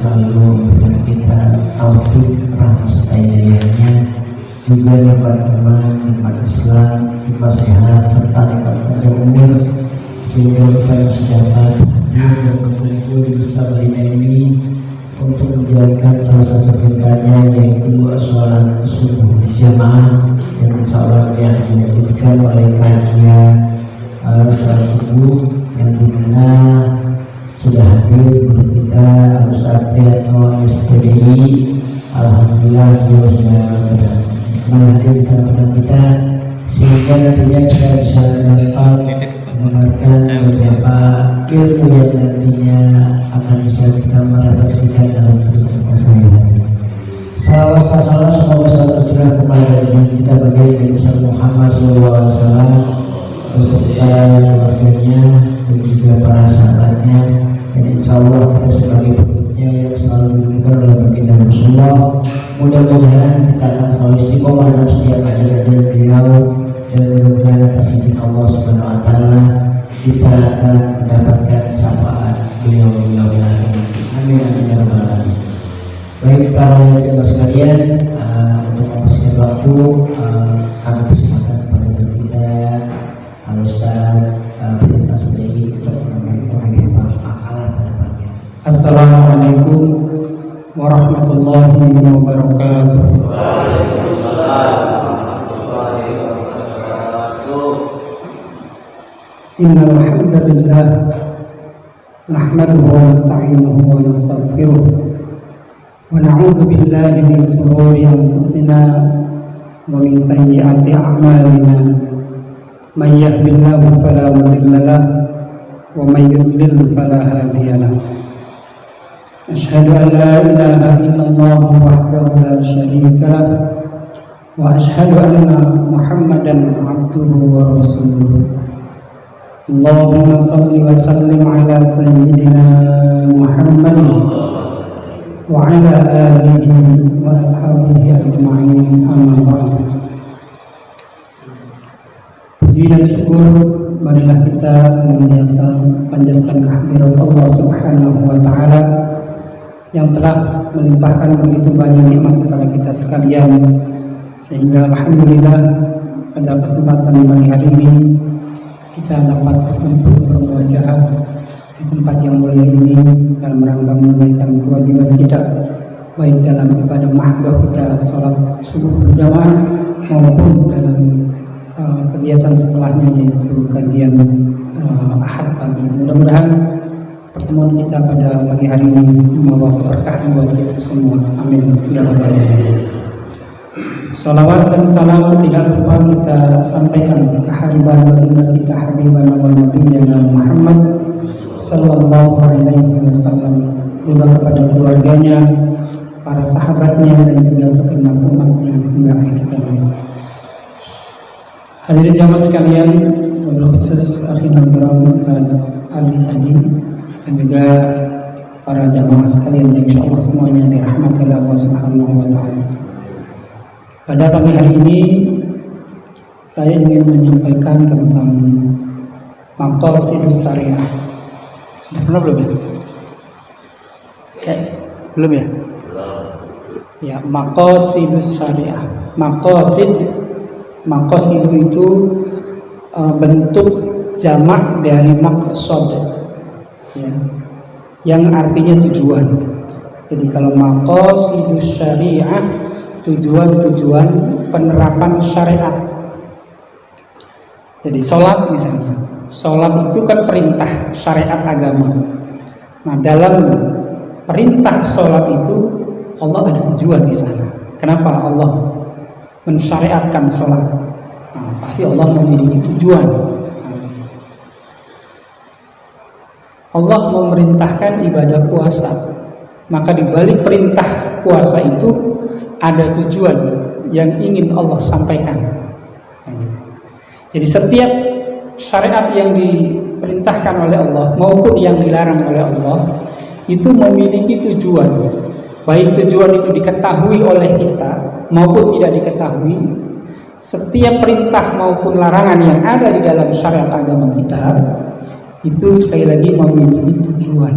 selalu memberikan kita taufik rahmat serta hidayahnya, juga nikmat iman, nikmat Islam, nikmat sehat serta nikmat panjang umur, sehingga kita bisa dapat hadir dan berkumpul di Masjid ini untuk menjalankan salah satu perintahnya, yaitu sholat subuh jamaah, dan insya Allah yang dilanjutkan oleh kajian sholat subuh yang dimana sudah hadir guru kita Ustaz Priatno STDI. Alhamdulillah dia sudah menghadir di tengah kita, sehingga nantinya kita bisa dapat mendengarkan beberapa ilmu yang nantinya akan bisa kita merefleksikan dalam hidup kita sehari-hari. Salam semoga selalu tercurah kepada Rasul kita bagi Nabi Muhammad SAW beserta keluarganya dan juga para sahabatnya, dan insya Allah kita sebagai pengikutnya yang selalu diberikan oleh baginda Rasulullah, mudah-mudahan kita akan selalu istiqomah dalam setiap ajaran beliau, dan mudah-mudahan atas izin Allah Subhanahu Wa Taala kita akan mendapatkan syafaat beliau. Amin amin ya rabbal alamin. Baik para jemaah sekalian, untuk mempersingkat waktu, kami persilakan kepada guru kita Ustaz Priatno STDI untuk memberikan beberapa makalah pada pagi. Assalamualaikum warahmatullahi wabarakatuh. Waalaikumsalam warahmatullahi wabarakatuh. Innal hamdalillah nahmaduhu wa nasta'inuhu wa nastaghfiruh wa na'udzu billahi min shururi anfusina wa min sayyiati a'malina. Man yahdihillahu fala mudilla lahu wa man yudlil fala hadiya lahu. Asyhadu an la ilaha illallah wahdahu la syarika lahu wa asyhadu anna Muhammadan abduhu wa rasuluh. Allahumma salli wa sallim ala sayyidina Muhammad wa ala alihi wa ashabihi ajma'in, amma ba'd. Puji dan syukur marilah kita senantiasa panjatkan kehadirat Allah Subhanahu wa Ta'ala yang telah melimpahkan begitu banyak nikmat kepada kita sekalian, sehingga alhamdulillah pada kesempatan pagi hari ini kita dapat berkumpul bermuajahah di tempat yang mulia ini dalam rangka menunaikan kewajiban kita, baik dalam ibadah mahdoh kita sholat subuh berjamaah maupun dalam kegiatan setelahnya, yaitu kajian Ahad pagi. Mudah-mudahan pertemuan kita pada pagi hari ini membawa keberkahan buat kita semua. Amin ya rabbal alamin. Salawat dan salam tidak lupa kita sampaikan kehadiran baginda kita Habibana wa Nabiyana Muhammad sallallahu alaihi wasallam, juga kepada keluarganya, para sahabatnya, dan juga segenap umatnya hingga akhir zaman. Hadirin jamaah sekalian, wabil khusus akhirul kiram Ustaz Ali Sadi dan juga para jamaah sekalian yang insyaallah semuanya dirahmati Allah Subhanahu wa Ta'ala. Pada pagi hari ini saya ingin menyampaikan tentang maqasidus syariah. Sudah pernah belum ya? Belum ya? Ya, maqasidus syariah. Maqasid itu bentuk jamak dari maqsad, ya, yang artinya tujuan. Jadi kalau maqasidus syariah, tujuan-tujuan penerapan syariat. Jadi sholat misalnya, sholat itu kan perintah syariat agama. Nah, dalam perintah sholat itu Allah ada tujuan di sana. Kenapa Allah mensyariatkan sholat? Nah, pasti Allah memiliki tujuan. Allah memerintahkan ibadah puasa, maka di balik perintah puasa itu ada tujuan yang ingin Allah sampaikan. Jadi setiap syariat yang diperintahkan oleh Allah maupun yang dilarang oleh Allah itu memiliki tujuan. Baik tujuan itu diketahui oleh kita maupun tidak diketahui, setiap perintah maupun larangan yang ada di dalam syariat agama kita itu sekali lagi memiliki tujuan.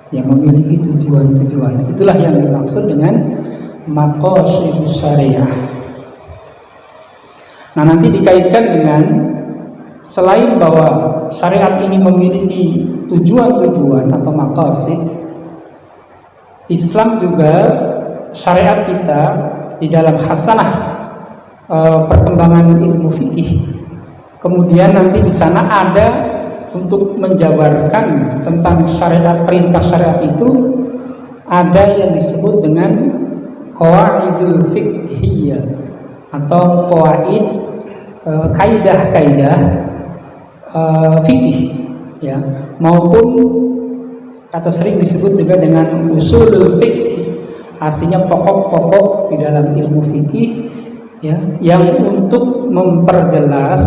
yang memiliki tujuan-tujuan. Itulah yang dimaksud dengan maqasid syariah. Nah, nanti dikaitkan dengan selain bahwa syariat ini memiliki tujuan-tujuan atau maqasid, Islam juga syariat kita di dalam hasanah perkembangan ilmu fikih. Kemudian nanti di sana ada untuk menjabarkan tentang syariat, perintah syariat itu ada yang disebut dengan qawaidul fiqhiyah atau qawaid, kaidah-kaidah fikih, ya, maupun atau sering disebut juga dengan usulul fiqh, artinya pokok-pokok di dalam ilmu fikih, ya, yang untuk memperjelas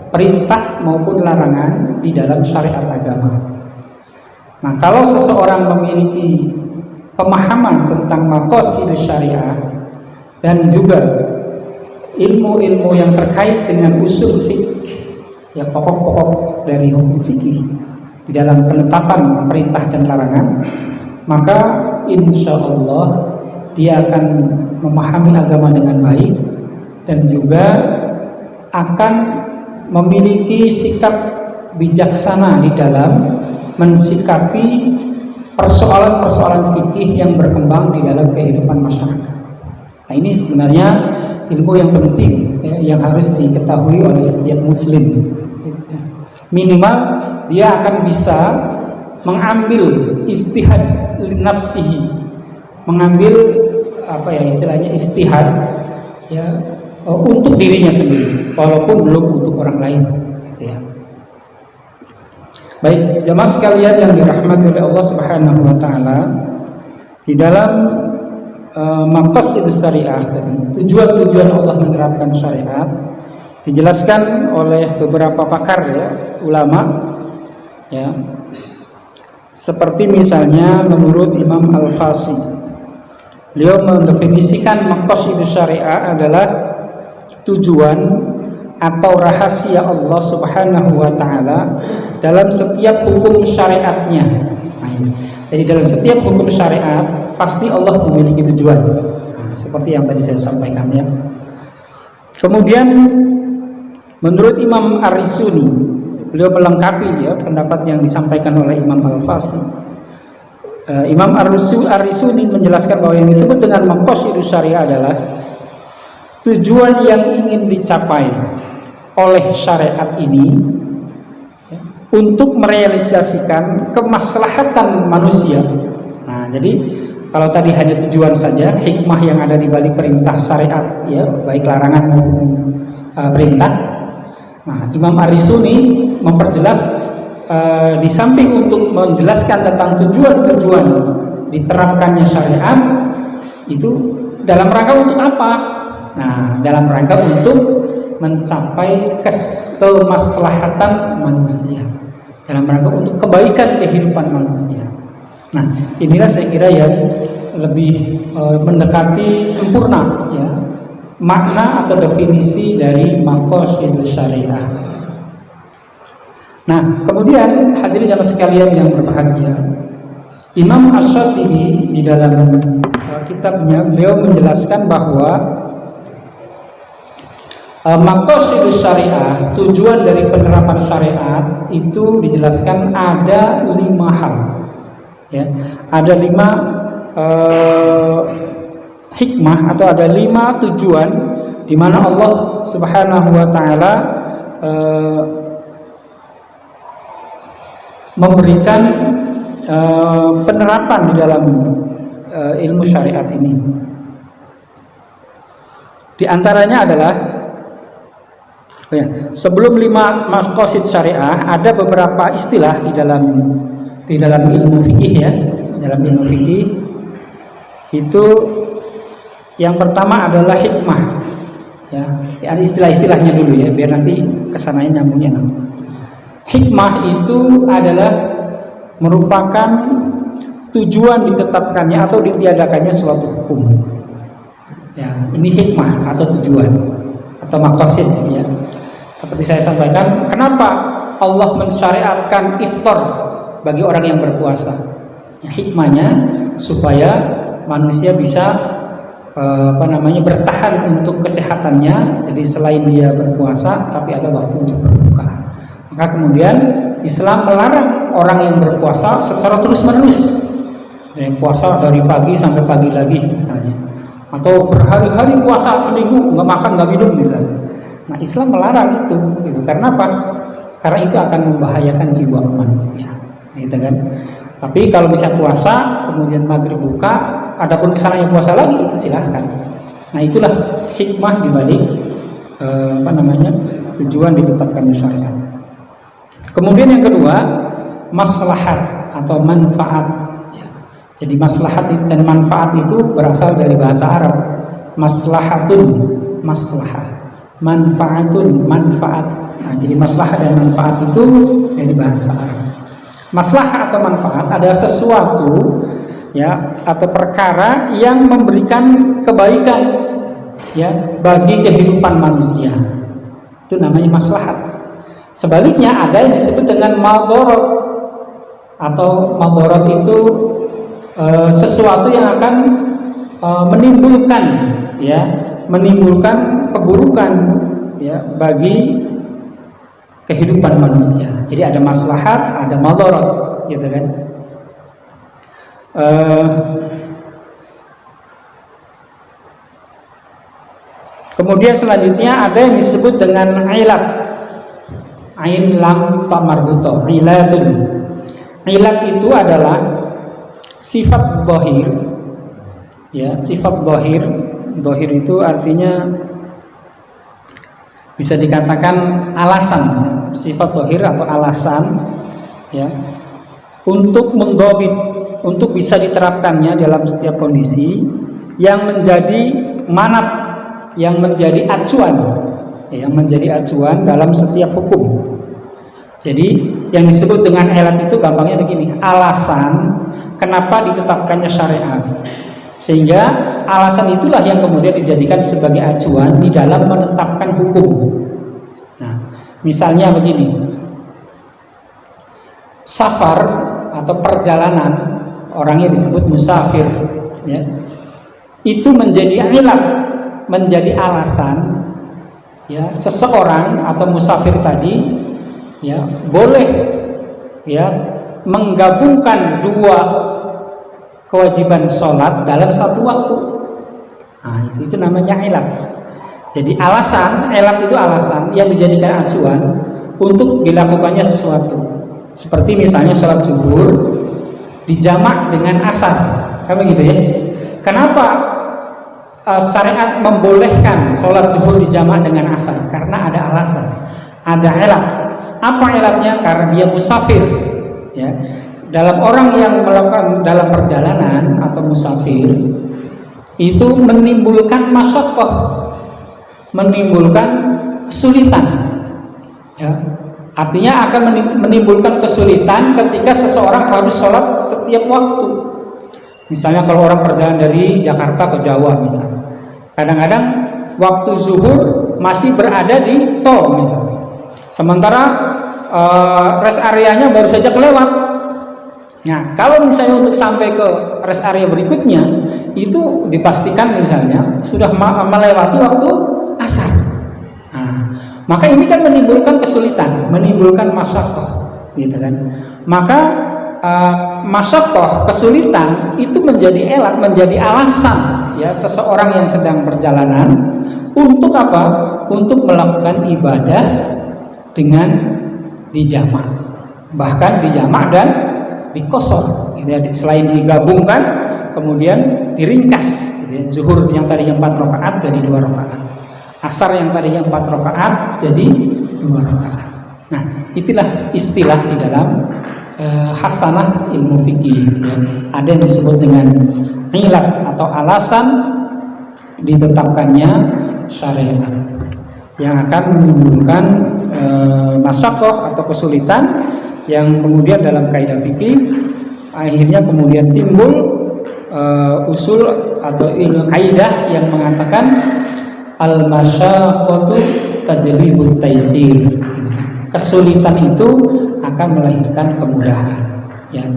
perintah maupun larangan di dalam syariat agama. Nah, kalau seseorang memiliki pemahaman tentang maqasid syariah dan juga ilmu-ilmu yang terkait dengan usul fikih, ya, pokok-pokok dari hukum fikih di dalam penetapan perintah dan larangan, maka insya Allah dia akan memahami agama dengan baik dan juga akan memiliki sikap bijaksana di dalam mensikapi persoalan-persoalan fikih yang berkembang di dalam kehidupan masyarakat. Nah, ini sebenarnya ilmu yang penting, ya, yang harus diketahui oleh setiap muslim. Minimal dia akan bisa mengambil istihad nafsihi, mengambil apa ya istilahnya istihad, ya, untuk dirinya sendiri, walaupun belum untuk orang lain, gitu ya. Baik, jamaah sekalian yang dirahmati oleh Allah Subhanahu wa taala, di dalam maqasid syariah, tujuan-tujuan Allah menerapkan syariat, dijelaskan oleh beberapa pakar, ya, ulama, ya. Seperti misalnya menurut Imam Al-Fasi, beliau mendefinisikan maqasid syariah adalah tujuan atau rahasia Allah Subhanahu wa taala dalam setiap hukum syariatnya. Nah, jadi dalam setiap hukum syariat pasti Allah memiliki tujuan. Nah, seperti yang tadi saya sampaikan, ya. Kemudian menurut Imam Ar-Risuni, beliau melengkapi, ya, pendapat yang disampaikan oleh Imam Al-Fasi. Imam Ar-Risuni menjelaskan bahwa yang disebut dengan maqasid syariah adalah tujuan yang ingin dicapai oleh syariat ini, ya, untuk merealisasikan kemaslahatan manusia. Nah, jadi kalau tadi hanya tujuan saja, hikmah yang ada di balik perintah syariat, ya, baik larangan maupun perintah. Nah, Imam Ar-Risuni memperjelas di samping untuk menjelaskan tentang tujuan-tujuan diterapkannya syariat itu dalam rangka untuk apa? Nah, dalam rangka untuk mencapai kemaslahatan manusia, dalam rangka untuk kebaikan kehidupan manusia. Nah, inilah saya kira yang lebih mendekati sempurna, ya, makna atau definisi dari maqasid syariah. Nah, kemudian hadirin jamaah sekalian yang berbahagia, Imam Asy-Syatibi di dalam kitabnya beliau menjelaskan bahwa maqasid syariah, tujuan dari penerapan syariat itu dijelaskan ada 5 hal, ya, ada 5 hikmah atau ada 5 tujuan di mana Allah Subhanahu wa taala memberikan penerapan di dalam ilmu syariat ini. Di antaranya adalah, sebelum 5 maqasid syariah ada beberapa istilah di dalam ilmu fikih, ya. Dalam ilmu fikih itu yang pertama adalah hikmah, ya. Ada istilah-istilahnya dulu, ya, biar nanti kesananya nyambungnya. Hikmah itu adalah merupakan tujuan ditetapkannya atau ditiadakannya suatu hukum, ya. Ini hikmah atau tujuan atau maqasid, ya. Seperti saya sampaikan, kenapa Allah mensyariatkan iftar bagi orang yang berpuasa? Ya, hikmahnya supaya manusia bisa bertahan untuk kesehatannya. Jadi selain dia berpuasa, tapi ada waktu untuk berbuka. Maka kemudian Islam melarang orang yang berpuasa secara terus-menerus. Yang puasa dari pagi sampai pagi lagi misalnya, atau berhari-hari puasa seminggu nggak makan nggak minum misalnya. Nah, Islam melarang itu, gitu. Karena apa? Karena itu akan membahayakan jiwa manusia, gitu kan? Tapi kalau bisa puasa kemudian maghrib buka, adapun misalnya puasa lagi itu silahkan. Nah, itulah hikmah dibalik tujuan ditetapkannya syariat. Kemudian yang kedua, maslahat atau manfaat. Ya. Jadi maslahat dan manfaat itu berasal dari bahasa Arab. Maslahatun, maslahah. Manfaatun, manfaat. Nah, jadi maslahat dan manfaat itu dari bahasa Arab. Maslahah atau manfaat adalah sesuatu ya atau perkara yang memberikan kebaikan ya bagi kehidupan manusia. Itu namanya maslahat. Sebaliknya ada yang disebut dengan madharat, atau madharat itu sesuatu yang akan menimbulkan keburukan ya bagi kehidupan manusia. Jadi ada maslahat, ada madharat, gitu kan? Kemudian selanjutnya ada yang disebut dengan ilat. Ain lam ta marbuto, ilatun. Ilat itu adalah sifat dhahir. Ya, sifat dhahir. Dhahir itu artinya bisa dikatakan alasan, sifat dhahir atau alasan ya untuk mendobit, untuk bisa diterapkannya dalam setiap kondisi yang menjadi manat, yang menjadi acuan, yang menjadi acuan dalam setiap hukum. Jadi yang disebut dengan ilat itu gampangnya begini, alasan kenapa ditetapkannya syariat, sehingga alasan itulah yang kemudian dijadikan sebagai acuan di dalam menetapkan hukum. Nah, misalnya begini, safar atau perjalanan, orangnya disebut musafir ya, itu menjadi ilat, menjadi alasan ya seseorang atau musafir tadi ya boleh ya menggabungkan dua kewajiban sholat dalam satu waktu. Nah, itu namanya ilat. Jadi alasan, ilat itu alasan yang dijadikan acuan untuk dilakukannya sesuatu. Seperti misalnya sholat zuhur dijamak dengan asar, kan begitu ya? Kenapa syariat membolehkan sholat zuhur dijamak dengan asar? Karena ada alasan, ada ilat. Apa ilatnya? Karena dia musafir ya. Dalam orang yang melakukan dalam perjalanan atau musafir itu menimbulkan masyaqqah, menimbulkan kesulitan ya. Artinya akan menimbulkan kesulitan ketika seseorang harus sholat setiap waktu. Misalnya kalau orang perjalanan dari Jakarta ke Jawa misalnya, kadang-kadang waktu zuhur masih berada di tol misalnya, sementara rest areanya baru saja kelewat. Nah, kalau misalnya untuk sampai ke rest area berikutnya itu dipastikan misalnya sudah melewati waktu asar. Nah, maka ini kan menimbulkan kesulitan, menimbulkan masyaqqah, gitu kan? Maka masyaqqah, kesulitan itu menjadi elat, menjadi alasan ya seseorang yang sedang perjalanan untuk apa? Untuk melakukan ibadah dengan dijamak, bahkan dijamak dan dikosor. Selain digabungkan, kemudian diringkas. Zuhur yang tadinya 4 rakaat jadi 2 rakaat. Asar yang tadinya 4 rakaat jadi 2 rakaat. Nah, itulah istilah di dalam hasanah ilmu fikih ya. Ada yang disebut dengan ilat atau alasan ditetapkannya syariat yang akan menimbulkan masyaqqah atau kesulitan, yang kemudian dalam kaidah fikih akhirnya kemudian timbul usul atau kaidah yang mengatakan al-masyaqqatu tajlibut taisir. Kesulitan itu akan melahirkan kemudahan ya.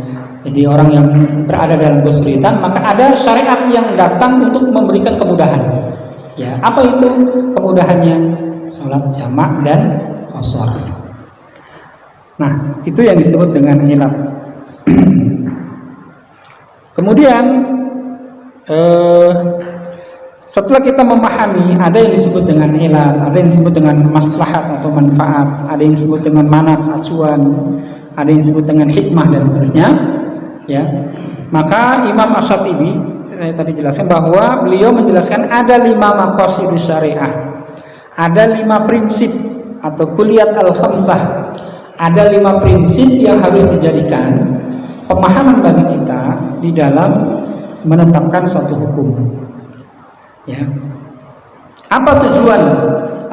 Jadi orang yang berada dalam kesulitan, maka ada syariat yang datang untuk memberikan kemudahan. Ya, apa itu kemudahannya? Sholat jamak dan qashar. Nah, itu yang disebut dengan ilat. Kemudian setelah kita memahami ada yang disebut dengan ilat, ada yang disebut dengan maslahat atau manfaat, ada yang disebut dengan manat, acuan, ada yang disebut dengan hikmah dan seterusnya, ya. Maka Imam Asy-Syatibi saya tadi jelaskan bahwa beliau menjelaskan ada 5 maqasidus syariah, ada 5 prinsip atau kulliyat al-khamsah, ada 5 prinsip yang harus dijadikan pemahaman bagi kita di dalam menetapkan suatu hukum. Ya. Apa tujuan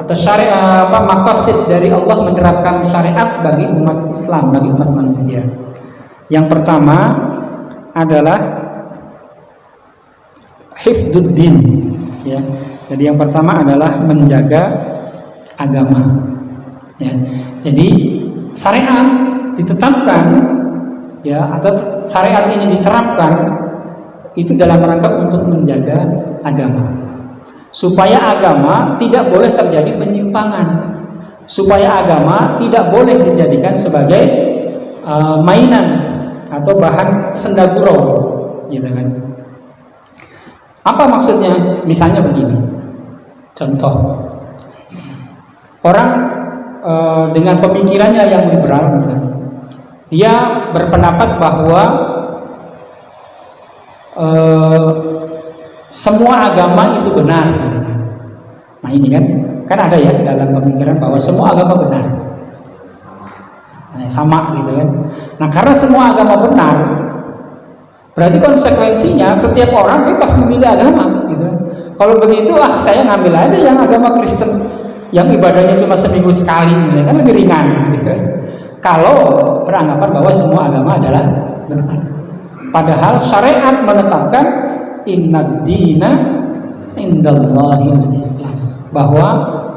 atau syariat, apa maqasid dari Allah menerapkan syariat bagi umat Islam, bagi umat manusia? Yang pertama adalah hifdzuddin, ya. Jadi yang pertama adalah menjaga agama, ya. Jadi syariat ditetapkan, ya, atau syariat ini diterapkan itu dalam rangka untuk menjaga agama, supaya agama tidak boleh terjadi penyimpangan, supaya agama tidak boleh dijadikan sebagai mainan atau bahan sendagurau, gitu kan? Apa maksudnya? Misalnya begini, contoh, orang dengan pemikirannya yang liberal, misalnya, dia berpendapat bahwa semua agama itu benar. Nah ini kan ada ya dalam pemikiran bahwa semua agama benar, sama gitu kan. Nah karena semua agama benar, berarti konsekuensinya setiap orang bebas memilih agama, gitu. Kalau begitu, saya ngambil aja yang agama Kristen, yang ibadahnya cuma seminggu sekali, kan lebih ringan, gitu. Kalau beranggapan bahwa semua agama adalah benar, padahal syariat menetapkan innad dina indallahil Islam, bahwa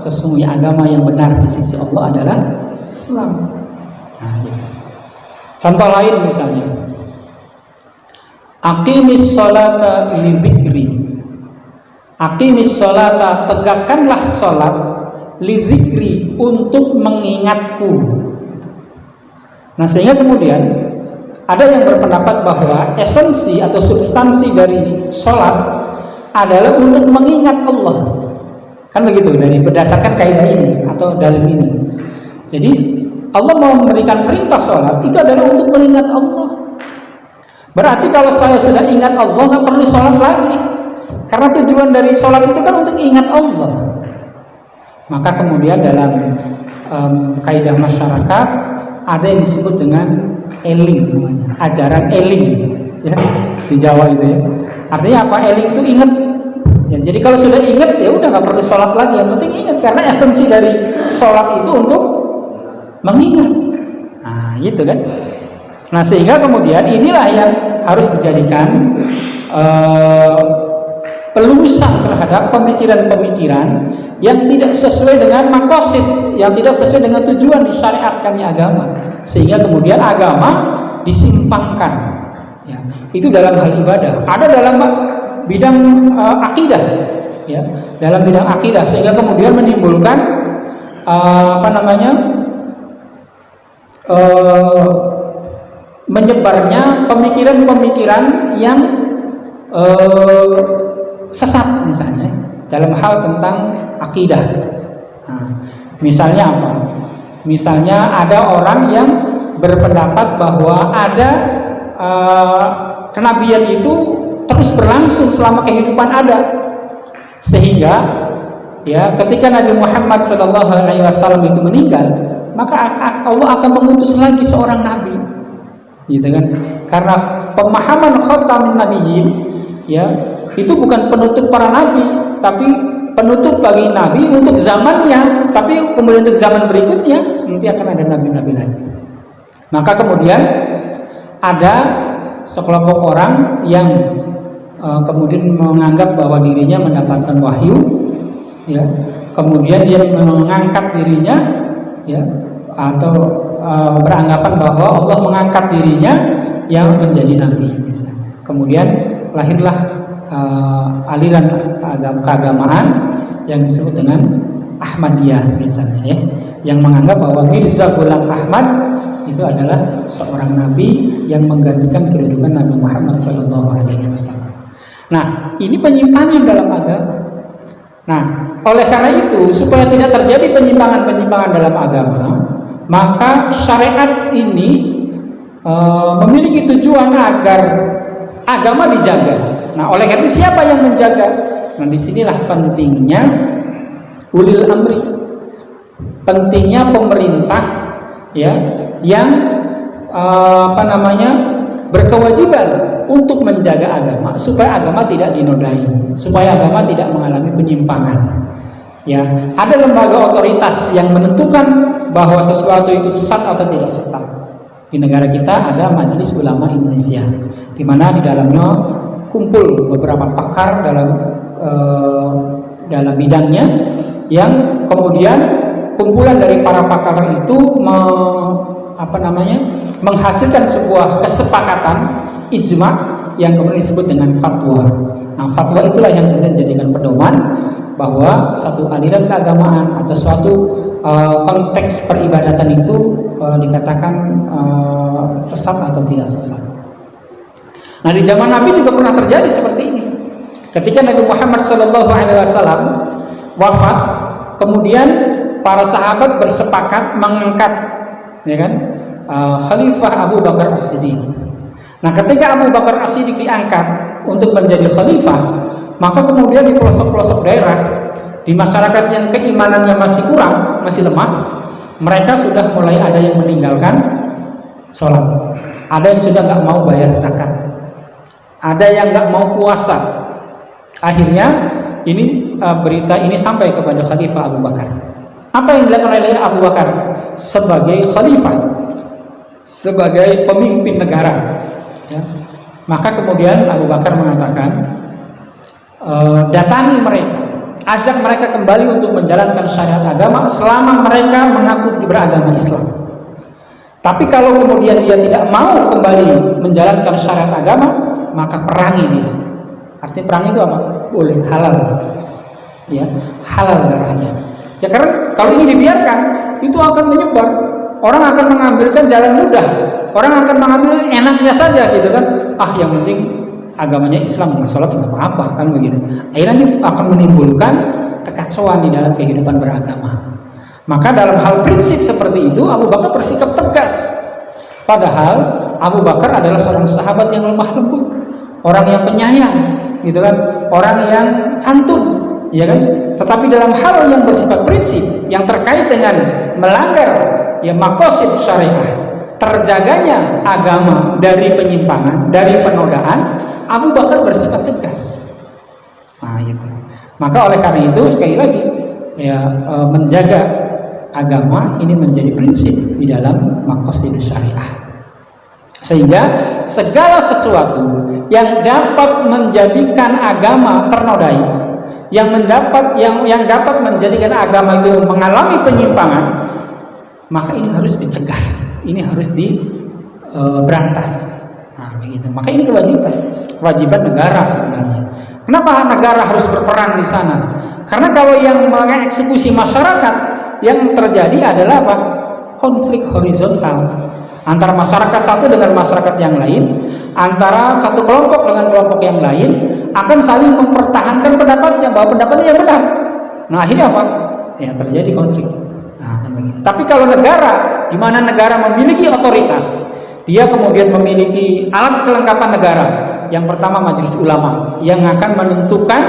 sesungguhnya agama yang benar di sisi Allah adalah Islam. Nah, gitu. Contoh lain misalnya, aqimis sholata lidzikri, aqimis sholata, tegakkanlah sholat, lidzikri, untuk mengingatku. Nah sehingga kemudian ada yang berpendapat bahwa esensi atau substansi dari sholat adalah untuk mengingat Allah, kan begitu, dari berdasarkan kaidah ini atau dalil ini. Jadi Allah mau memberikan perintah sholat itu adalah untuk mengingat Allah. Berarti kalau saya sudah ingat Allah, nggak perlu sholat lagi, karena tujuan dari sholat itu kan untuk ingat Allah. Maka kemudian dalam kaidah masyarakat ada yang disebut dengan eling, namanya ajaran eling, ya, di Jawa itu ya. Artinya apa? Eling itu ingat. Ya, jadi kalau sudah ingat, ya udah nggak perlu sholat lagi, yang penting ingat, karena esensi dari sholat itu untuk mengingat. Nah gitu kan. Nah sehingga kemudian inilah yang harus dijadikan pelurusan terhadap pemikiran-pemikiran yang tidak sesuai dengan maqasid, yang tidak sesuai dengan tujuan disyariatkannya agama, sehingga kemudian agama disimpangkan, ya. Itu dalam hal ibadah, ada dalam bidang akidah, ya, dalam bidang akidah, sehingga kemudian menimbulkan menyebarnya pemikiran-pemikiran yang sesat, misalnya dalam hal tentang akidah. Nah, misalnya apa? Misalnya ada orang yang berpendapat bahwa ada kenabian itu terus berlangsung selama kehidupan ada, sehingga ya ketika Nabi Muhammad SAW itu meninggal, maka Allah akan mengutus lagi seorang nabi, gitu kan? Karena pemahaman khatamin nabiyyin, ya, itu bukan penutup para nabi, tapi penutup bagi nabi untuk zamannya, tapi kemudian untuk zaman berikutnya nanti akan ada nabi-nabi lagi. Maka kemudian ada sekelompok orang yang kemudian menganggap bahwa dirinya mendapatkan wahyu, ya, kemudian dia mengangkat dirinya, ya, atau beranggapan bahwa Allah mengangkat dirinya yang menjadi nabi misalnya. Kemudian lahirlah aliran keagamaan yang disebut dengan Ahmadiyah misalnya ya, yang menganggap bahwa Mirza Ghulam Ahmad itu adalah seorang nabi yang menggantikan kedudukan Nabi Muhammad SAW. Nah, ini penyimpangan dalam agama. Nah, oleh karena itu, supaya tidak terjadi penyimpangan-penyimpangan dalam agama, maka syariat ini memiliki tujuan agar agama dijaga. Nah, oleh karena itu siapa yang menjaga? Nah, disinilah pentingnya ulil amri, pentingnya pemerintah ya, yang berkewajiban untuk menjaga agama supaya agama tidak dinodai, supaya agama tidak mengalami penyimpangan. Ya, ada lembaga otoritas yang menentukan bahwa sesuatu itu sesat atau tidak sesat. Di negara kita ada Majelis Ulama Indonesia, di mana di dalamnya kumpul beberapa pakar dalam bidangnya, yang kemudian kumpulan dari para pakar itu menghasilkan sebuah kesepakatan ijma yang kemudian disebut dengan fatwa. Nah, fatwa itulah yang kemudian dijadikan pedoman bahwa satu aliran keagamaan atau suatu konteks peribadatan itu dikatakan sesat atau tidak sesat. Nah, di zaman Nabi juga pernah terjadi seperti ini. Ketika Nabi Muhammad SAW wafat, kemudian para sahabat bersepakat mengangkat, ya kan, Khalifah Abu Bakar As-Siddiq. Nah, ketika Abu Bakar As-Siddiq diangkat untuk menjadi khalifah, maka kemudian di pelosok-pelosok daerah, di masyarakat yang keimanannya masih kurang, masih lemah, mereka sudah mulai ada yang meninggalkan sholat, ada yang sudah nggak mau bayar zakat, ada yang nggak mau puasa. Akhirnya ini berita ini sampai kepada Khalifah Abu Bakar. Apa yang dilakukan oleh Abu Bakar sebagai khalifah, sebagai pemimpin negara? Ya. Maka kemudian Abu Bakar mengatakan, datangi mereka, ajak mereka kembali untuk menjalankan syariat agama selama mereka mengaku beragama Islam. Tapi kalau kemudian dia tidak mau kembali menjalankan syariat agama, maka perangi dia. Artinya perang itu apa? Boleh, halal, ya, halal darahnya. Ya, karena kalau ini dibiarkan, itu akan menyebar. Orang akan mengambilkan jalan mudah. Orang akan mengambil enaknya saja, gitu kan? Ah, yang penting agamanya Islam, sholat tidak apa-apa, kan begitu. Akhirnya ini akan menimbulkan kekacauan di dalam kehidupan beragama. Maka dalam hal prinsip seperti itu, Abu Bakar bersikap tegas. Padahal Abu Bakar adalah seorang sahabat yang lemah lembut, orang yang penyayang, gitu kan, orang yang santun, ya kan. Tetapi dalam hal yang bersifat prinsip, yang terkait dengan melanggar ya maqasid syariah, terjaganya agama dari penyimpangan, dari penodaan, Abu Bakar bersifat tegas. Nah, itu. Maka oleh karena itu sekali lagi ya, menjaga agama ini menjadi prinsip di dalam maqasid syariah. Sehingga segala sesuatu yang dapat menjadikan agama ternodai, yang dapat menjadikan agama itu mengalami penyimpangan, maka ini harus dicegah, ini harus diberantas. Nah, begitu. Maka ini kewajiban negara sebenarnya. Kenapa negara harus berperan di sana? Karena kalau yang mengeksekusi masyarakat, yang terjadi adalah apa? Konflik horizontal antara masyarakat satu dengan masyarakat yang lain, antara satu kelompok dengan kelompok yang lain, akan saling mempertahankan pendapatnya, bahwa pendapatnya yang benar. Nah, akhirnya apa? Ya, terjadi konflik. Nah, tapi kalau negara, di mana negara memiliki otoritas, dia kemudian memiliki alat kelengkapan negara. Yang pertama Majelis Ulama, yang akan menentukan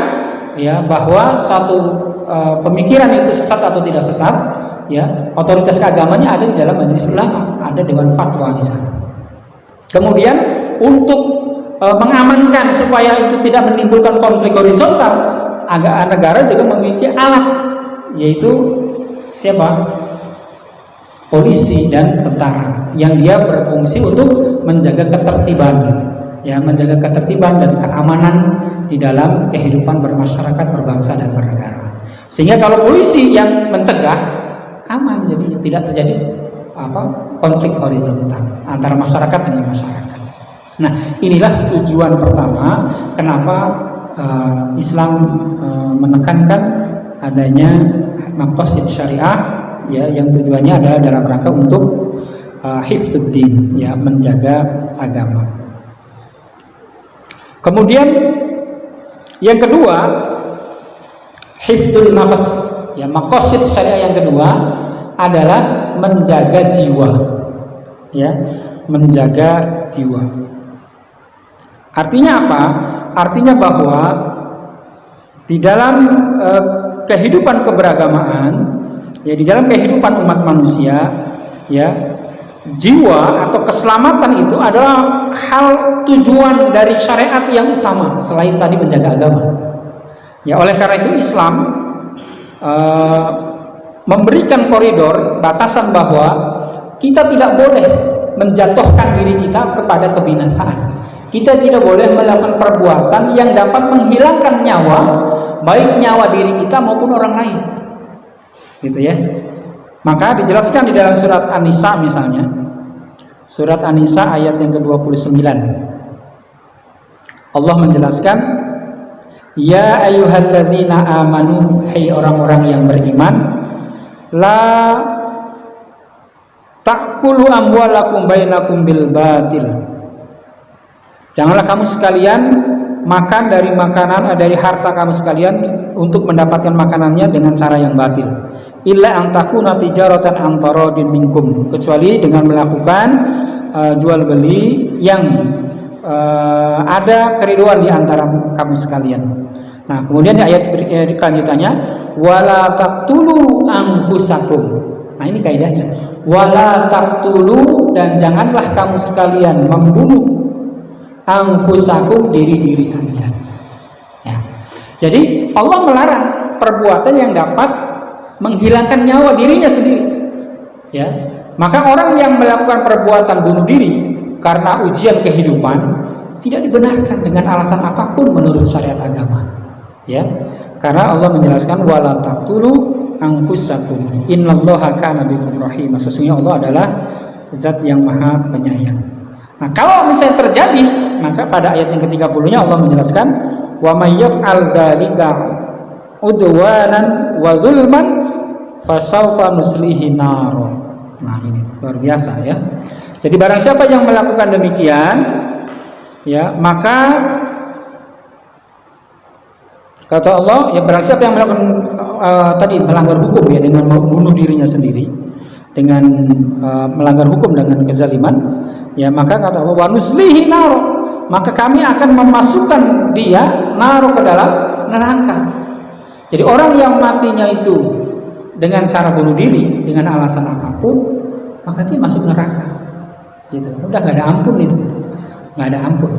ya bahwa satu pemikiran itu sesat atau tidak sesat. Ya, otoritas keagamanya ada di dalam Majelis Ulama, ada Dewan Fatwa di sana. Kemudian untuk mengamankan supaya itu tidak menimbulkan konflik horizontal, negara juga memiliki alat, yaitu siapa? Polisi dan tentara, yang dia berfungsi untuk menjaga ketertiban, ya, menjaga ketertiban dan keamanan di dalam kehidupan bermasyarakat, berbangsa dan bernegara. Sehingga kalau polisi yang mencegah, aman, jadi tidak terjadi konflik horizontal antara masyarakat dengan masyarakat. Nah, inilah tujuan pertama kenapa Islam menekankan adanya maqasid syariah, ya, yang tujuannya adalah dalam rangka untuk hifdzuddin, ya, menjaga agama. Kemudian yang kedua, hifdzul nafas, ya, maqasid syariah yang kedua adalah menjaga jiwa, ya, menjaga jiwa. Artinya apa? Artinya bahwa di dalam kehidupan keberagamaan, ya, di dalam kehidupan umat manusia, ya, jiwa atau keselamatan itu adalah hal tujuan dari syariat yang utama selain tadi menjaga agama. Ya, oleh karena itu Islam memberikan koridor, batasan bahwa kita tidak boleh menjatuhkan diri kita kepada kebinasaan. Kita tidak boleh melakukan perbuatan yang dapat menghilangkan nyawa, baik nyawa diri kita maupun orang lain. Gitu ya. Maka dijelaskan di dalam surat An-Nisa misalnya. Surat An-Nisa ayat yang ke-29. Allah menjelaskan, ya ayyuhalladzina amanu, hai orang-orang yang beriman, la ta'kulu amwalakum bainakum bil batil. Janganlah kamu sekalian makan dari makanan, dari harta kamu sekalian untuk mendapatkan makanannya dengan cara yang batil. Illa an takuna tijaratan an taradin minkum, kecuali dengan melakukan jual beli yang ada keriduan di antara kamu sekalian. Nah, kemudian di ayat kelanjutannya, wala taqtulu anfusakum. Nah, ini kaidahnya. Wala taqtulu, dan janganlah kamu sekalian membunuh anfusakum, diri-diri kalian. Ya. Jadi Allah melarang perbuatan yang dapat menghilangkan nyawa dirinya sendiri. Ya. Maka orang yang melakukan perbuatan bunuh diri karena ujian kehidupan tidak dibenarkan dengan alasan apapun menurut syariat agama. Ya. Karena Allah menjelaskan wala taqtulu anfusakum innallaha kana bikum rahim. Sesungguhnya Allah adalah zat yang maha penyayang. Nah, kalau misalnya terjadi, maka pada ayat yang ke-30-nya Allah menjelaskan, wa may yaf'al dzalika udwanan wa zulman fasawfa nuslihi nar. Nah, ini luar biasa, ya. Jadi barang siapa yang melakukan demikian, ya, maka kata Allah, ya, barang siapa yang melakukan tadi melanggar hukum, ya, dengan membunuh dirinya sendiri, dengan melanggar hukum dengan kezaliman, ya, maka kata Allah, wa nuslihi nar, maka kami akan memasukkan dia naro ke dalam neraka. Jadi orang yang matinya itu dengan cara bunuh diri dengan alasan apapun, maka dia masuk neraka. Gitu. Udah nggak ada ampun itu, nggak ada ampun.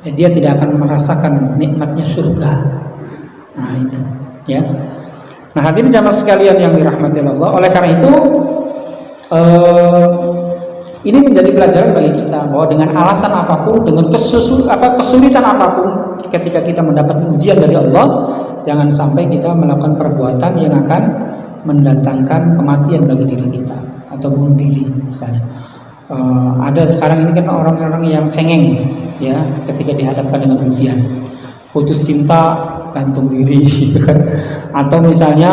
Ya, dia tidak akan merasakan nikmatnya surga. Nah, itu, ya. Nah, hadirin jamaah sekalian yang dirahmati Allah, oleh karena itu ini menjadi pelajaran bagi kita bahwa dengan alasan apapun, dengan kesulitan apapun, ketika kita mendapat ujian dari Allah, jangan sampai kita melakukan perbuatan yang akan mendatangkan kematian bagi diri kita atau bunuh diri misalnya. Ada sekarang ini kan orang-orang yang cengeng, ya, ketika dihadapkan dengan ujian, putus cinta, gantung diri, gitu kan. Atau misalnya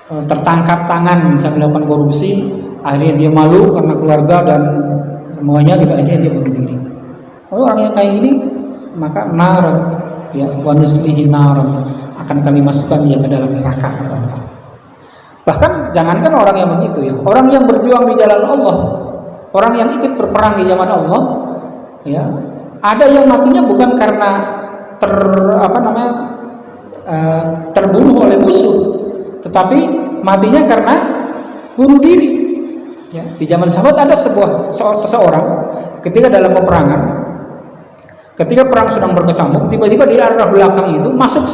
tertangkap tangan, bisa melakukan korupsi, akhirnya dia malu karena keluarga dan semuanya, gitu, akhirnya dia bunuh diri. Lalu orang yang kayak gini, maka nar, ya, wa nuslihi nar, akan kami masukkan dia ke dalam neraka. Bahkan jangankan orang yang begitu, ya, orang yang berjuang di jalan Allah, orang yang ikut berperang di zaman Allah, ya, ada yang matinya bukan karena terbunuh oleh musuh, tetapi matinya karena bunuh diri. Ya, di zaman sahabat ada seseorang ketika dalam peperangan, ketika perang sedang berkecamuk, tiba-tiba di arah belakang itu masuk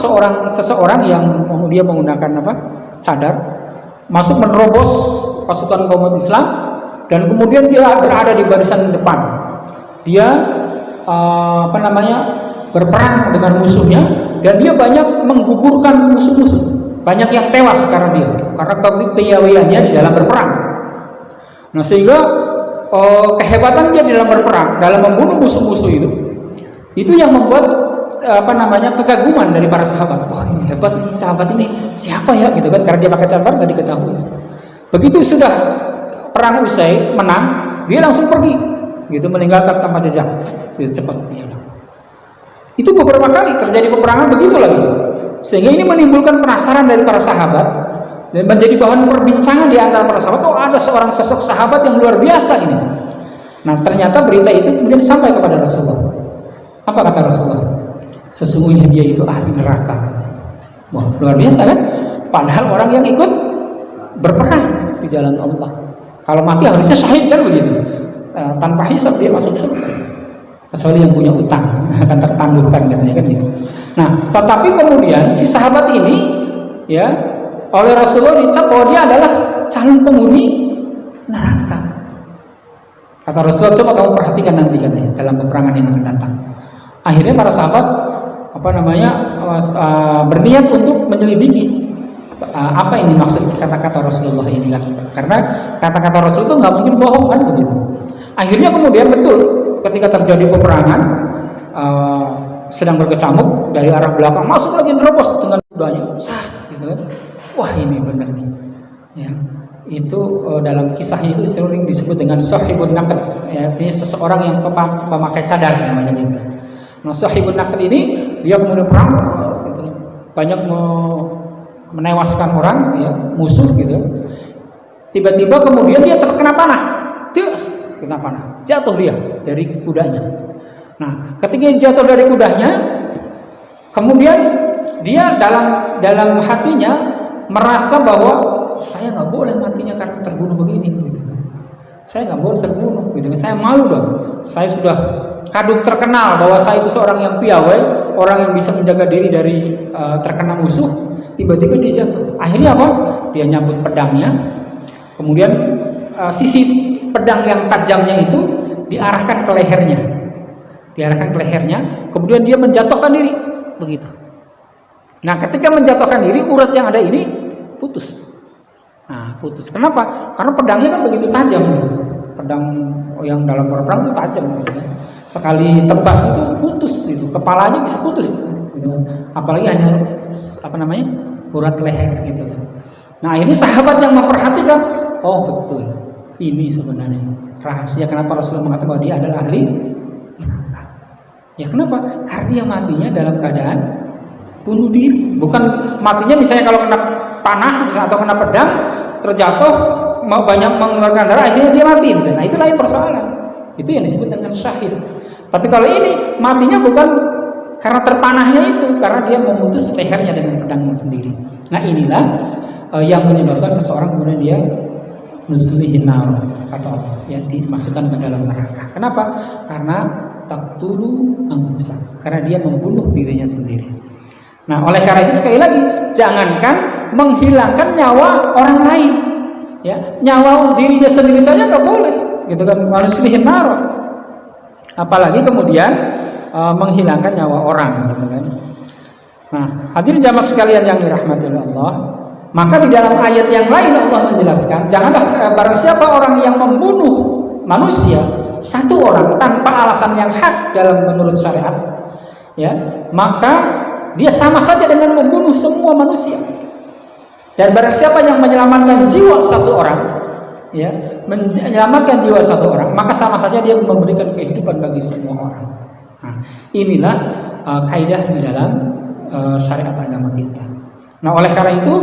seseorang yang dia menggunakan cadar, masuk menerobos pasukan kaum Islam, dan kemudian dia berada di barisan depan. Dia berperang dengan musuhnya, dan dia banyak menggugurkan musuh-musuh, banyak yang tewas karena kepiawaiannya di dalam berperang. Nah, sehingga kehebatan dia dalam berperang, dalam membunuh musuh-musuh itu yang membuat kekaguman dari para sahabat. Wah, ini hebat ini sahabat ini, siapa ya gitu kan, karena dia pakai cadar nggak diketahui. Begitu sudah perang usai, menang, dia langsung pergi gitu, meninggalkan tanpa jejak gitu, cepat dia. Itu beberapa kali terjadi peperangan begitu lagi, sehingga ini menimbulkan penasaran dari para sahabat dan menjadi bahan perbincangan di antara para sahabat. Oh, ada seorang sosok sahabat yang luar biasa ini. Nah, ternyata berita itu kemudian sampai kepada Rasulullah. Apa kata Rasulullah? Sesungguhnya dia itu ahli neraka. Wah, luar biasa kan? Padahal orang yang ikut berperang di jalan Allah, kalau mati harusnya syahid kan begitu, tanpa hisab dia masuk surga. Kecuali yang punya utang akan tertangguhkan katanya kan gitu. Nah, tetapi kemudian si sahabat ini ya oleh Rasulullah dicap bahwa dia adalah calon penghuni neraka. Kata Rasulullah, coba kamu perhatikan nanti katanya dalam peperangan yang akan datang. Akhirnya para sahabat berniat untuk menyelidiki apa ini maksud kata-kata Rasulullah ini kan. Karena kata-kata Rasul itu nggak mungkin bohong kan begitu. Akhirnya kemudian betul ketika terjadi peperangan sedang berkecamuk dari arah belakang masuk lagi nerobos dengan kudanya, gitu kan. Wah, ini benar nih. Ya, itu dalam kisahnya itu sering disebut dengan sahibun naqd. Ya, ini seseorang yang pemakai cadar namanya gitu. Nah, sahibun naqd ini dia kemudian perang gitu, banyak menewaskan orang ya, musuh gitu. Tiba-tiba kemudian dia terkena panah. Kena panah, jatuh dia dari kudanya. Nah, ketika jatuh dari kudanya, kemudian dia dalam hatinya merasa bahwa saya nggak boleh matinya karena terbunuh begini. Gitu. Saya nggak boleh terbunuh. Gitu. Saya malu dong. Saya sudah kadung terkenal bahwa saya itu seorang yang piawai, orang yang bisa menjaga diri dari terkena musuh. Tiba-tiba dia jatuh. Akhirnya apa? Dia nyambut pedangnya, kemudian sisi pedang yang tajamnya itu diarahkan ke lehernya, kemudian dia menjatuhkan diri begitu. Nah, ketika menjatuhkan diri, urat yang ada ini putus. Nah, putus. Kenapa? Karena pedangnya kan begitu tajam. Pedang yang dalam perang itu tajam. Gitu. Sekali tebas itu putus, itu kepalanya bisa putus. Gitu. Apalagi hanya urat leher gitu. Nah, ini sahabat yang memperhatikan, oh betul. Ini sebenarnya rahasia kenapa Rasulullah mengatakan bahwa dia adalah ahli neraka. Ya kenapa? Karena dia matinya dalam keadaan bunuh diri. Bukan matinya misalnya kalau kena panah misalnya, atau kena pedang terjatuh banyak mengeluarkan darah akhirnya dia mati misalnya. Nah, itu lain persoalan. Itu yang disebut dengan syahid. Tapi kalau ini matinya bukan karena terpanahnya itu, karena dia memutus lehernya dengan pedangnya sendiri. Nah, inilah yang menyebabkan seseorang kemudian dia nuslihin nar atau yang dimasukkan ke dalam neraka. Kenapa? Karena taqtulu anfusa, karena dia membunuh dirinya sendiri. Nah, oleh karena itu sekali lagi, jangankan menghilangkan nyawa orang lain, ya, nyawa dirinya sendiri saja nggak boleh, gitu kan? Nuslihin nar. Apalagi kemudian menghilangkan nyawa orang, gitu kan? Nah, hadirin jamaah sekalian yang dirahmati oleh Allah. Maka di dalam ayat yang lain Allah menjelaskan, janganlah barang siapa orang yang membunuh manusia satu orang tanpa alasan yang hak dalam menurut syariat, ya, maka dia sama saja dengan membunuh semua manusia. Dan barang siapa yang menyelamatkan jiwa satu orang, ya, menyelamatkan jiwa satu orang, maka sama saja dia memberikan kehidupan bagi semua orang. Nah, inilah kaidah di dalam syariat agama kita. Nah, oleh karena itu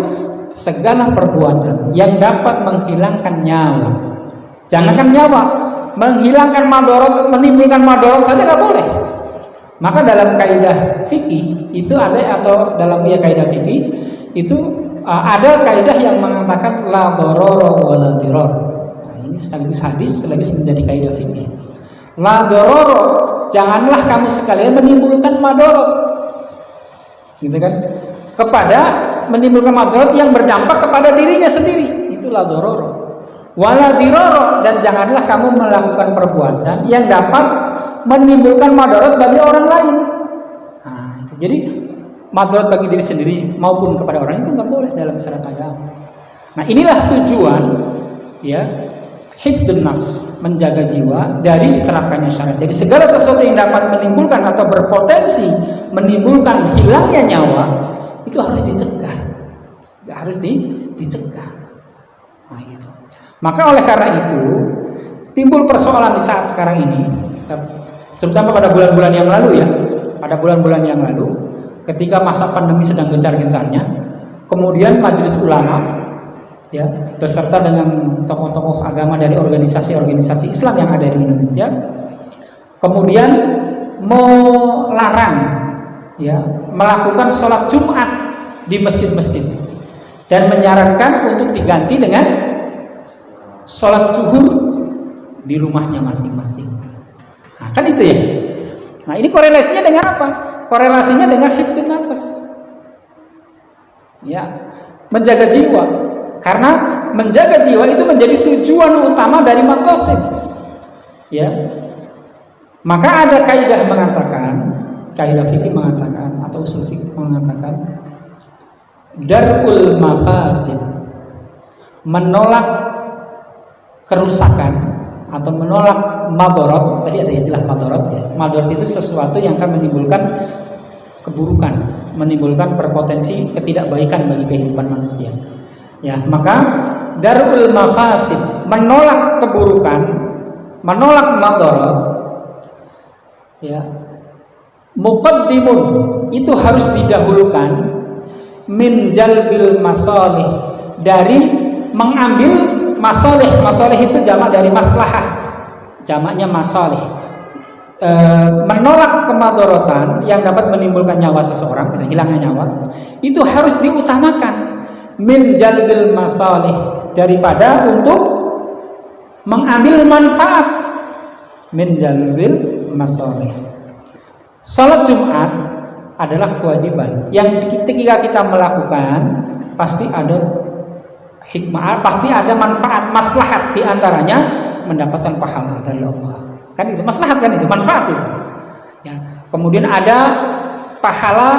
segala perbuatan yang dapat menghilangkan nyawa, jangankan nyawa, menghilangkan madorot, menimbulkan madorot saja nggak boleh. Maka dalam kaidah fikih itu ada, atau dalam kaidah fikih itu ada kaidah yang mengatakan la dororo wa la diror. Nah, ini sekaligus hadis, sekaligus menjadi kaidah fikih. La dororo, janganlah kamu sekalian menimbulkan madorot, gitu kan? Kepada menimbulkan madarat yang berdampak kepada dirinya sendiri, itulah dororo. Wala diroro, dan janganlah kamu melakukan perbuatan yang dapat menimbulkan madarat bagi orang lain. Nah, jadi madarat bagi diri sendiri maupun kepada orang itu nggak boleh dalam syariat agama. Nah, inilah tujuan, ya, hifdzun nafs, menjaga jiwa dari diterapkannya syariat. Jadi segala sesuatu yang dapat menimbulkan atau berpotensi menimbulkan hilangnya nyawa itu harus dicegah, harus dicegah. Nah, gitu. Maka oleh karena itu timbul persoalan di saat sekarang ini, terutama pada bulan-bulan yang lalu ya, pada bulan-bulan yang lalu, ketika masa pandemi sedang gencar-gencarnya, kemudian majelis ulama ya beserta dengan tokoh-tokoh agama dari organisasi-organisasi Islam yang ada di Indonesia kemudian melarang ya melakukan sholat Jumat di masjid-masjid dan menyarankan untuk diganti dengan sholat zuhur di rumahnya masing-masing. Nah, kan itu ya. Nah, ini korelasinya dengan apa? Korelasinya dengan hifdzun nafas. Ya, menjaga jiwa. Karena menjaga jiwa itu menjadi tujuan utama dari maqasid. Ya. Maka ada kaidah mengatakan, kaidah fikih mengatakan atau usul fikih mengatakan darul mafasid, menolak kerusakan atau menolak madharat. Tadi ada istilah madharat ya. Madharat itu sesuatu yang akan menimbulkan keburukan, menimbulkan berpotensi ketidakbaikan bagi kehidupan manusia. Ya, maka darul mafasid, menolak keburukan, menolak madharat. Ya. Muqaddimun, itu harus didahulukan min jalbil masalih, dari mengambil masalih. Masalih itu jamak dari maslahah. Jamaknya masalih. Menolak kemadharatan yang dapat menimbulkan nyawa seseorang, misalnya hilangnya nyawa, itu harus diutamakan. Min jalbil masalih, daripada untuk mengambil manfaat. Min jalbil masalih. Salat Jumat adalah kewajiban yang ketika kita melakukan pasti ada hikmah, pasti ada manfaat, maslahat, diantaranya mendapatkan pahala dari Allah. Kan itu maslahat, kan itu manfaat itu. Ya. Kemudian ada pahala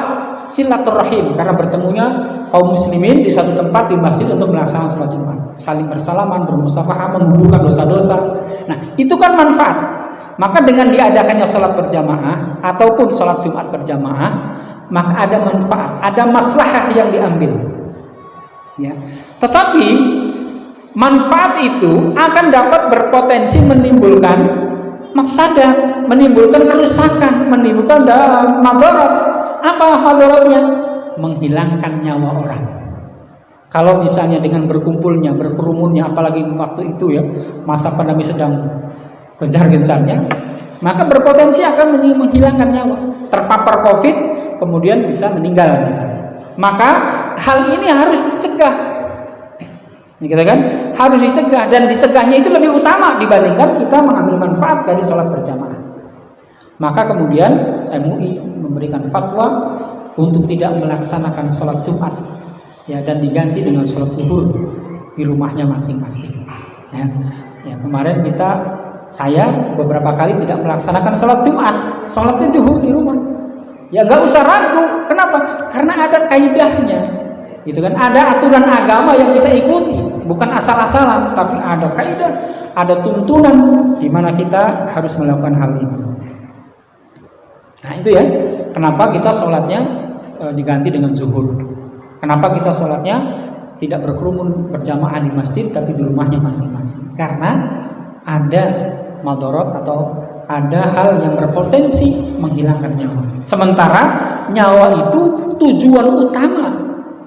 silaturahim karena bertemunya kaum muslimin di satu tempat di masjid untuk melaksanakan sholat Jumat, saling bersalaman, bermusafahah, menggugurkan dosa-dosa. Nah, itu kan manfaat. Maka dengan diadakannya sholat berjamaah ataupun sholat Jumat berjamaah, maka ada manfaat, ada maslahah yang diambil. Ya. Tetapi manfaat itu akan dapat berpotensi menimbulkan mafsadat, menimbulkan kerusakan, menimbulkan madharat. Apa madharatnya? Menghilangkan nyawa orang. Kalau misalnya dengan berkumpulnya, berkerumunnya, apalagi waktu itu ya, masa pandemi sedang gencar-gencarnya, maka berpotensi akan menghilangkan nyawa. Terpapar COVID, kemudian bisa meninggal misalnya. Maka hal ini harus dicegah. Gitu kan? Harus dicegah, dan dicegahnya itu lebih utama dibandingkan kita mengambil manfaat dari sholat berjamaah. Maka kemudian MUI memberikan fatwa untuk tidak melaksanakan sholat Jumat ya, dan diganti dengan sholat zuhur di rumahnya masing-masing. Ya, kemarin saya beberapa kali tidak melaksanakan sholat Jumat, sholatnya zuhur di rumah. Ya nggak usah ragu, kenapa? Karena ada kaidahnya, gitu kan? Ada aturan agama yang kita ikuti, bukan asal-asalan, tapi ada kaidah, ada tuntunan di mana kita harus melakukan hal itu. Nah itu ya, kenapa kita sholatnya diganti dengan zuhur. Kenapa kita sholatnya tidak berkerumun berjamaah di masjid, tapi di rumahnya masing-masing. Karena ada madharat atau ada hal yang berpotensi menghilangkan nyawa. Sementara nyawa itu tujuan utama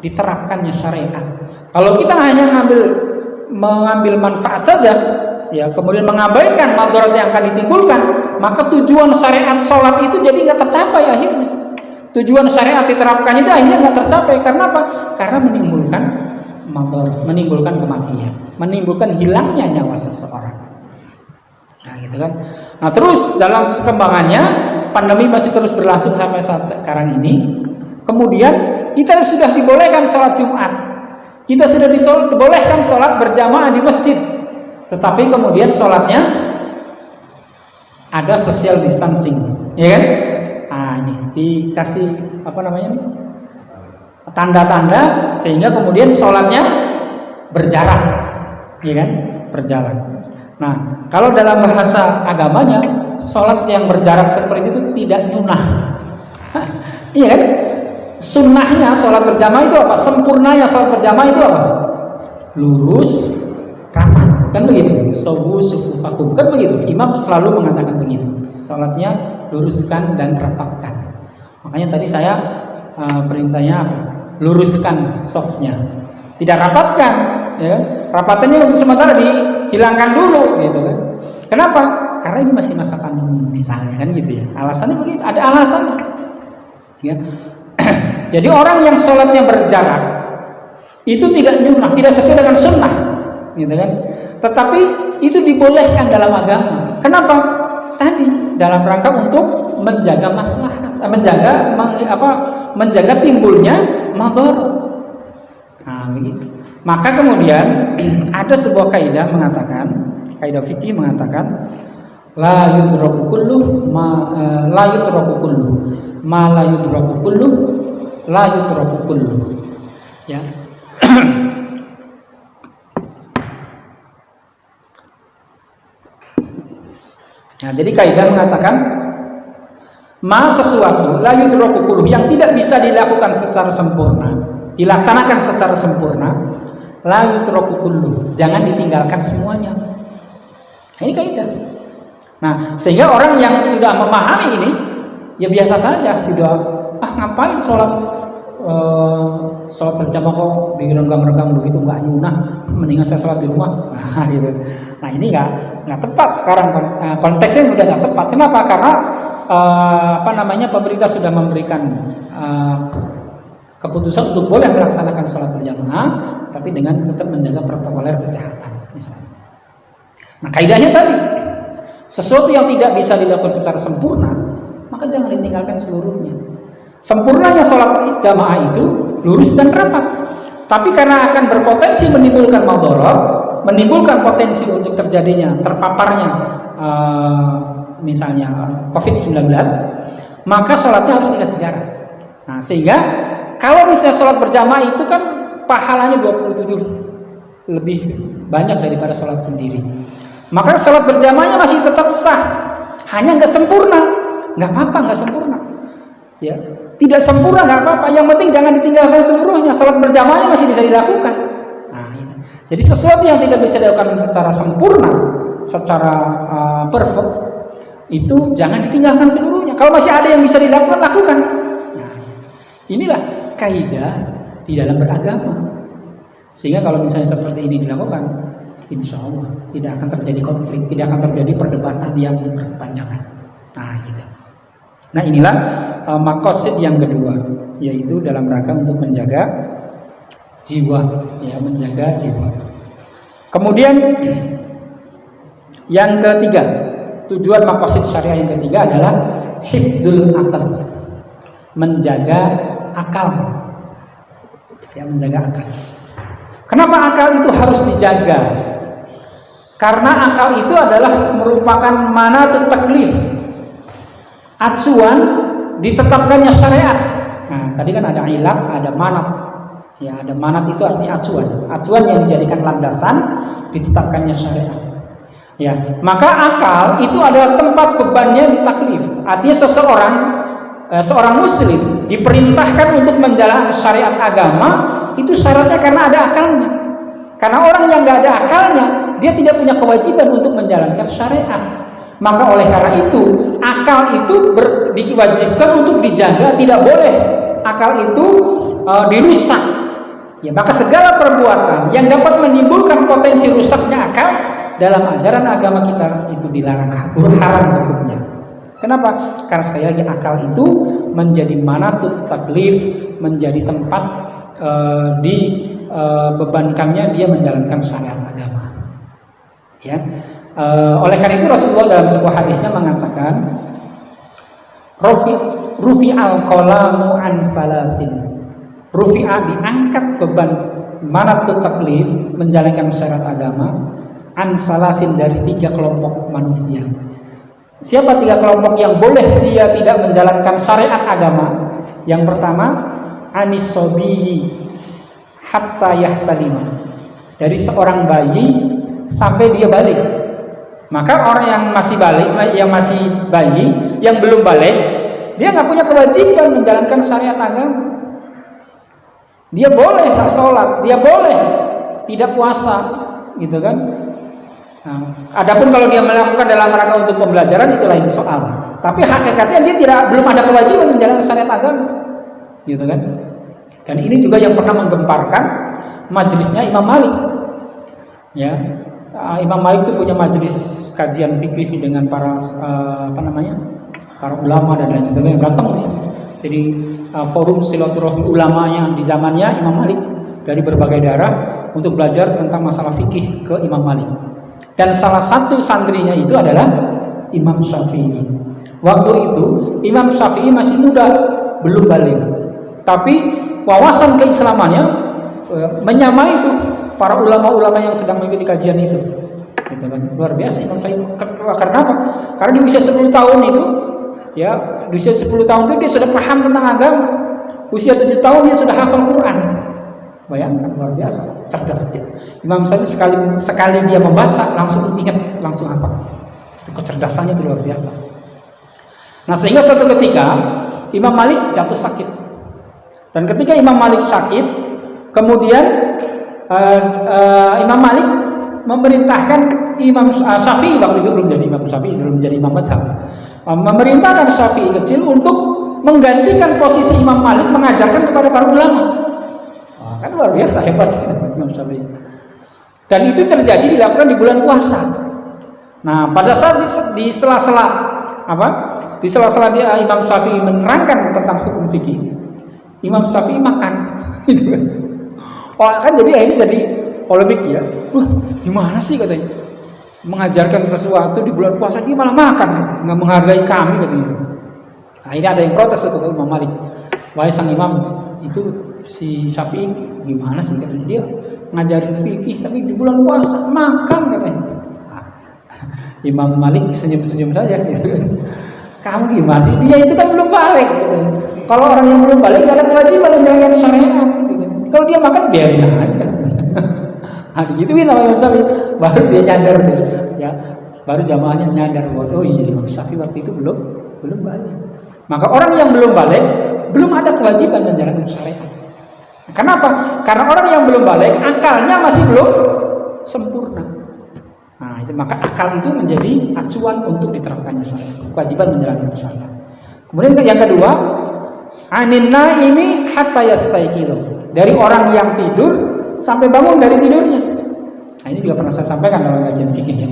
diterapkannya syariat. Kalau kita hanya mengambil manfaat saja, ya kemudian mengabaikan madharat yang akan ditimbulkan, maka tujuan syariat sholat itu jadi nggak tercapai akhirnya. Tujuan syariat diterapkan itu akhirnya nggak tercapai. Karena apa? Karena menimbulkan madharat, menimbulkan kematian, menimbulkan hilangnya nyawa seseorang. Nah, gitu kan. Nah, terus dalam perkembangannya pandemi masih terus berlangsung sampai saat sekarang ini. Kemudian kita sudah dibolehkan sholat Jumat, kita sudah dibolehkan sholat berjamaah di masjid. Tetapi kemudian sholatnya ada social distancing, ya kan? Nah, ini dikasih tanda-tanda sehingga kemudian sholatnya berjarak, ya kan? Berjarak. Nah, kalau dalam bahasa agamanya, sholat yang berjarak seperti itu tidak nyunah. Iya kan? Sunnahnya sholat berjamaah itu apa? Sempurnanya sholat berjamaah itu apa? Lurus, rapat, kan begitu? Sobu sufufakum, kan begitu? Imam selalu mengatakan begitu. Sholatnya luruskan dan rapatkan. Makanya tadi saya perintahnya apa? Luruskan softnya, tidak rapatkan. Ya, rapatannya untuk sementara dihilangkan dulu, gitu kan? Kenapa? Karena ini masih masa pandemi, misalnya kan gitu ya. Alasannya begitu, ada alasan. Ya. Jadi orang yang sholatnya berjarak itu tidak nyunah, tidak sesuai dengan sunnah, gitu kan? Tetapi itu dibolehkan dalam agama. Kenapa? Tadi dalam rangka untuk menjaga maslahat, menjaga timbulnya madhar. Nah, begitu. Maka kemudian ada sebuah kaidah mengatakan, kaidah fikih mengatakan la yudraku kullu ma la yudraku kullu ma la yudraku kullu la yudraku kullu. Ya. Nah, jadi kaidah mengatakan ma sesuatu la yudraku kullu yang tidak bisa dilakukan secara sempurna, dilaksanakan secara sempurna, la yudraku kullu, jangan ditinggalkan semuanya. Nah, ini kaidah. Nah, sehingga orang yang sudah memahami ini ya biasa saja, tidak ngapain sholat berjamaah kok diregang-regang begitu, nggak nyunah, mendingan saya sholat di rumah. Nah, gitu. Nah, ini nggak tepat sekarang, konteksnya udah nggak tepat. Kenapa? Karena pemerintah sudah memberikan keputusan untuk boleh melaksanakan sholat berjamaah, tapi dengan tetap menjaga protokoler kesehatan, misalnya. Nah, kaidahnya tadi, sesuatu yang tidak bisa dilakukan secara sempurna, maka jangan ditinggalkan seluruhnya. Sempurnanya sholat jamaah itu lurus dan rapat. Tapi karena akan berpotensi menimbulkan madharat, menimbulkan potensi untuk terjadinya, terpaparnya misalnya COVID-19, maka sholatnya harus dikasih jarak. Nah, sehingga kalau misalnya sholat berjamaah itu kan pahalanya 27 lebih banyak daripada sholat sendiri. Maka sholat berjamaahnya masih tetap sah, hanya nggak sempurna. Nggak apa-apa, nggak sempurna. Ya, tidak sempurna nggak apa-apa. Yang penting jangan ditinggalkan seluruhnya. Sholat berjamaahnya masih bisa dilakukan. Nah, itu. Jadi sesuatu yang tidak bisa dilakukan secara sempurna, secara perfect, itu jangan ditinggalkan seluruhnya. Kalau masih ada yang bisa dilakukan, lakukan. Nah, inilah kaidah di dalam beragama. Sehingga kalau misalnya seperti ini dilakukan, insya Allah tidak akan terjadi konflik, tidak akan terjadi perdebatan yang berkepanjangan. Nah, gitu. Nah, inilah maqasid yang kedua, yaitu dalam rangka untuk menjaga jiwa, ya, menjaga jiwa. Kemudian yang ketiga, tujuan maqasid syariah yang ketiga adalah hifdzul akal, menjaga akal, ya, menjaga akal. Kenapa akal itu harus dijaga? Karena akal itu adalah merupakan manatut taklif, acuan ditetapkannya syariat. Nah, tadi kan ada ilah, ada manat. Ya, ada manat itu artinya acuan yang dijadikan landasan ditetapkannya syariat. Ya, maka akal itu adalah tempat bebannya ditaklif. Artinya seorang muslim diperintahkan untuk menjalankan syariat agama, itu syaratnya karena ada akalnya. Karena orang yang nggak ada akalnya, dia tidak punya kewajiban untuk menjalankan syariat. Maka oleh karena itu, akal itu diwajibkan untuk dijaga, tidak boleh akal itu dirusak. Ya, maka segala perbuatan yang dapat menimbulkan potensi rusaknya akal dalam ajaran agama kita itu dilarang, haram hukumnya. Kenapa? Karena sekali lagi akal itu menjadi manatut taklif, menjadi tempat dibebankannya dia menjalankan syariat agama. Ya. Oleh karena itu Rasulullah dalam sebuah hadisnya mengatakan, rufi al-qalamu an salasin. Rufi'a diangkat beban manatut taklif, menjalankan syariat agama, an salasin, dari 3 kelompok manusia. Siapa 3 kelompok yang boleh dia tidak menjalankan syariat agama? Yang pertama, anis sobiyi hatta yahtalima, dari seorang bayi sampai dia balik. Maka orang yang masih balik, yang masih bayi, yang belum balik, dia nggak punya kewajiban menjalankan syariat agama. Dia boleh tak sholat, dia boleh tidak puasa, gitu kan? Nah, adapun kalau dia melakukan dalam rangka untuk pembelajaran itu lain soal. Tapi hakikatnya dia belum ada kewajiban menjalankan syariat agama, gitu kan? Dan ini juga yang pernah menggemparkan majelisnya Imam Malik. Ya, Imam Malik itu punya majelis kajian fikih dengan para para ulama dan lain sebagainya datang di sini. Jadi forum silaturahmi ulamanya di zamannya Imam Malik dari berbagai daerah untuk belajar tentang masalah fikih ke Imam Malik. Dan salah satu santrinya itu adalah Imam Syafi'i. Waktu itu Imam Syafi'i masih muda, belum balik. Tapi wawasan keislamannya menyamai itu para ulama-ulama yang sedang mengikuti kajian itu. Gitu kan. Luar biasa Imam Syafi'i. Karena apa? Karena di usia 10 tahun itu, ya, di usia 10 tahun itu dia sudah paham tentang agama. Usia 7 tahun dia sudah hafal Quran. Bayangkan, luar biasa, cerdas dia. Imam Syafi'i sekali dia membaca langsung ingat, langsung hafal. Itu kecerdasannya itu luar biasa. Nah, sehingga suatu ketika Imam Malik jatuh sakit. Dan ketika Imam Malik sakit, kemudian Imam Malik memerintahkan Imam Syafi'i, waktu itu belum jadi Imam Syafi'i, belum jadi Imam Madhab, memerintahkan Syafi'i kecil untuk menggantikan posisi Imam Malik mengajarkan kepada para ulama. Kan luar biasa hebat Imam Syafi'i. Dan itu terjadi dilakukan di bulan puasa. Nah, pada saat di sela-sela di sela-sela Imam Syafi'i menerangkan tentang hukum fikih, Imam Syafi'i makan. Kan jadi akhirnya jadi polemik ya. Gimana sih katanya? Mengajarkan sesuatu di bulan puasa dia malah makan, nggak menghargai kami katanya. Akhirnya ada yang protes ke Imam Malik. Wahai sang imam, itu si Syafi'i gimana sih katanya, dia ngajarin fikih tapi di bulan puasa makan katanya. Imam Malik senyum-senyum saja gitu. Kamu gimana sih? Dia itu kan belum balik gitu. Kalau orang yang belum balik gak ada kewajiban menjalankan syariat gitu. Kalau dia makan biarin aja. Nah, digituin sama Imam Syafi'i, baru dia nyadar tuh, ya. Baru jamaahnya nyadar bahwa oh iya Imam Syafi'i waktu itu belum balik. Maka orang yang belum balik belum ada kewajiban menjalankan syariat. Kenapa? Karena orang yang belum balik akalnya masih belum sempurna. Nah, itu maka akal itu menjadi acuan untuk diterapkannya syariat, kewajiban menjalankan syariat. Kemudian yang kedua, anin naimi hatta yastayqilu, dari orang yang tidur sampai bangun dari tidurnya. Nah, ini juga pernah saya sampaikan dalam kajian fikih ya.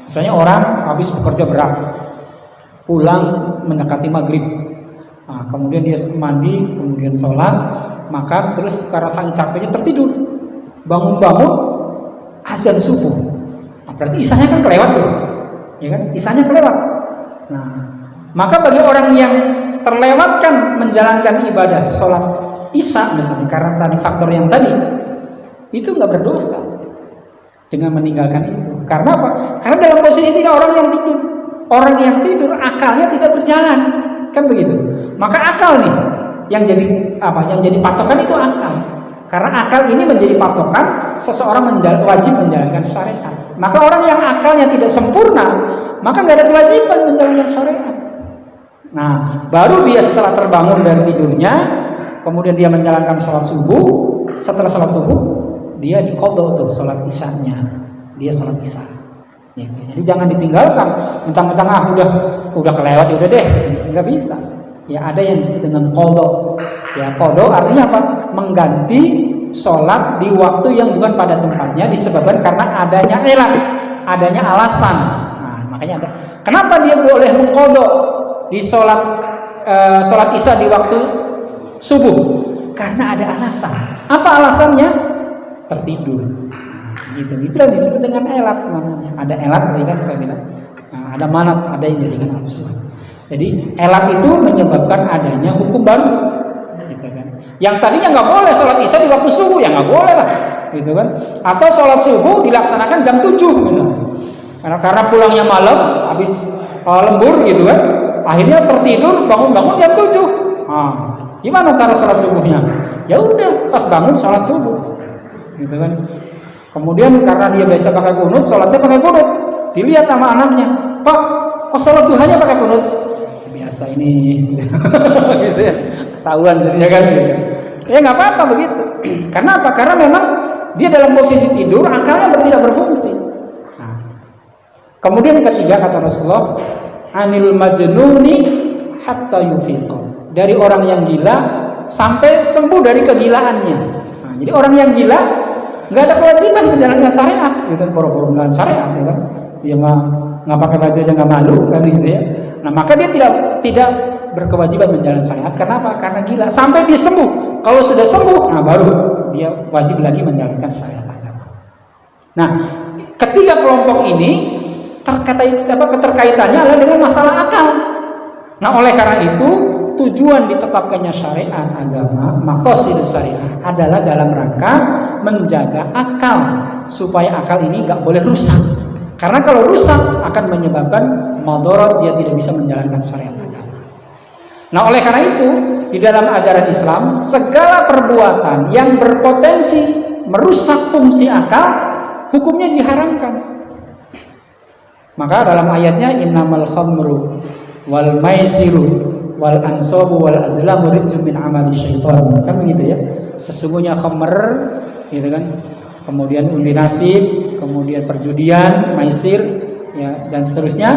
Misalnya orang habis bekerja berat, pulang mendekati maghrib, nah, kemudian dia mandi, kemudian sholat, maka terus karena saking capeknya tertidur, bangun-bangun azan subuh. Nah, berarti isanya kan kelewat tuh, ya kan? Isanya kelewat. Nah, maka bagi orang yang terlewatkan menjalankan ibadah sholat isya misalnya karena tadi faktor yang tadi, itu nggak berdosa dengan meninggalkan itu. Karena apa? Karena dalam posisi tidak orang yang tidur. Orang yang tidur akalnya tidak berjalan, kan begitu. Maka akal nih yang jadi yang jadi patokan itu akal. Karena akal ini menjadi patokan seseorang wajib menjalankan syariat. Maka orang yang akalnya tidak sempurna, maka nggak ada kewajiban menjalankan syariat. Nah, baru dia setelah terbangun dari tidurnya, kemudian dia menjalankan sholat subuh. Setelah sholat subuh, dia diqadha tuh sholat isyanya, dia sholat isya. Ya, jadi jangan ditinggalkan, mentang-mentang udah kelewat, ya udah deh, nggak bisa. Ya ada yang disebut dengan qadha. Ya qadha artinya apa? Mengganti sholat di waktu yang bukan pada tempatnya disebabkan karena adanya ilah, adanya alasan. Nah, makanya ada. Kenapa dia boleh mengqadha di sholat isya di waktu subuh? Karena ada alasan. Apa alasannya? Tertidur. Gitu. Itu yang disebut dengan elat namanya. Ada elat tadi kan saya bilang. Nah, ada manat, ada yang jadikan acuan. Jadi elat itu menyebabkan adanya hukum baru. Gitu kan. Yang tadinya nggak boleh sholat isya di waktu subuh, ya nggak boleh lah. Gitu kan. Atau sholat subuh dilaksanakan jam 7 misalnya. Karena pulangnya malam, habis lembur gitu kan. Akhirnya tertidur, bangun-bangun jam 7. Nah, gimana cara sholat subuhnya? Ya udah, pas bangun sholat subuh. Gitu kan. Kemudian karena dia biasa pakai kunut, sholatnya pakai kunut. dilihat sama anaknya, Pak, kok sholat duhanya pakai kunut? Biasa ini, gitu ya, ketahuan jadinya kan. Gitu. Ya nggak apa-apa begitu. Karena apa? Karena memang dia dalam posisi tidur, akalnya tidak berfungsi. Nah, kemudian ketiga kata Rasulullah, anil majnuni hatta yufiqah. Dari orang yang gila sampai sembuh dari kegilaannya. Nah, jadi orang yang gila nggak ada kewajiban menjalankan syariat, gitu, boro-boro menjalankan syariat, gitu. Dia mah nggak pakai baju aja nggak malu, kan gitu ya. Nah, maka dia tidak berkewajiban menjalankan syariat. Kenapa? Karena gila. Sampai dia sembuh. Kalau sudah sembuh, nah baru dia wajib lagi menjalankan syariat agama. Nah, ketiga kelompok ini keterkaitannya adalah dengan masalah akal. Nah, oleh karena itu tujuan ditetapkannya syariat agama, maqasidus syariah adalah dalam rangka menjaga akal supaya akal ini nggak boleh rusak. Karena kalau rusak akan menyebabkan madarat, dia tidak bisa menjalankan syariat agama. Nah, oleh karena itu di dalam ajaran Islam segala perbuatan yang berpotensi merusak fungsi akal hukumnya diharamkan. Maka dalam ayatnya innamal khamru wal maisiru wal ansabu wal azlamu rijzun min amali syaitan, kan begitu ya. Sesungguhnya khamr, gitu kan, kemudian undi nasib, kemudian perjudian, maisir, ya, dan seterusnya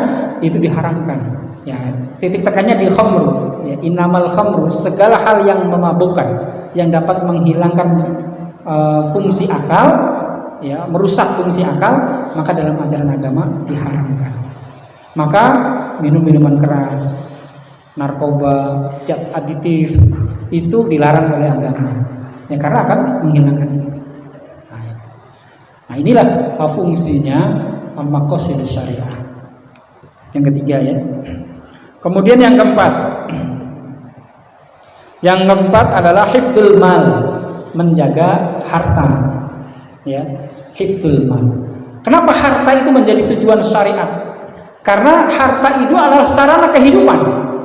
itu diharamkan. Ya, titik tekannya di khamru, ya, innamal khamru, segala hal yang memabukkan, yang dapat menghilangkan fungsi akal, ya, merusak fungsi akal, maka dalam ajaran agama diharamkan. Maka minum-minuman keras, narkoba, zat aditif itu dilarang oleh agama, ya, karena akan menghilangkan itu. Nah, inilah fungsinya maqasidus syariah. Yang ketiga ya. Kemudian yang keempat. Yang keempat adalah hifdzul mal, menjaga harta. Ya, hifdzul mal. Kenapa harta itu menjadi tujuan syariat? Karena harta itu adalah sarana kehidupan.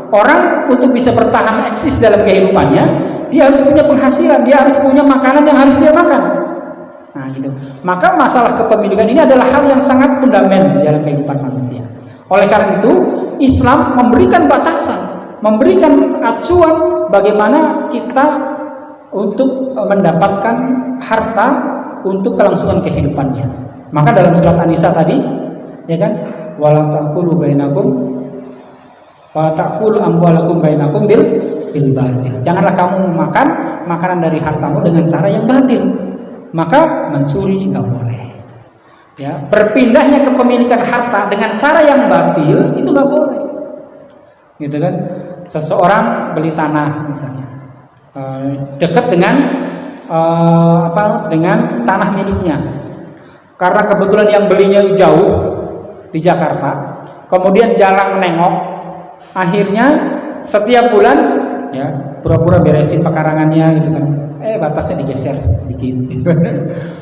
Orang untuk bisa bertahan eksis dalam kehidupannya, dia harus punya penghasilan, dia harus punya makanan yang harus dia makan. Nah, gitu. Maka masalah kepemilikan ini adalah hal yang sangat fundamental dalam kehidupan manusia. Oleh karena itu, Islam memberikan batasan, memberikan acuan bagaimana kita untuk mendapatkan harta untuk kelangsungan kehidupannya. Maka dalam surat An-Nisa tadi, ya kan, wala taqulu bainakum wa taqulu amwalakum bainakum bil batil. Janganlah kamu makan makanan dari hartamu dengan cara yang batil. Maka mencuri nggak boleh. Ya, berpindahnya kepemilikan harta dengan cara yang batil itu nggak boleh. Gitu kan? Seseorang beli tanah misalnya, dekat dengan dengan tanah miliknya. Karena kebetulan yang belinya jauh di Jakarta, kemudian jarang menengok, akhirnya setiap bulan ya pura-pura beresin pekarangannya gitu kan. Batasnya digeser sedikit.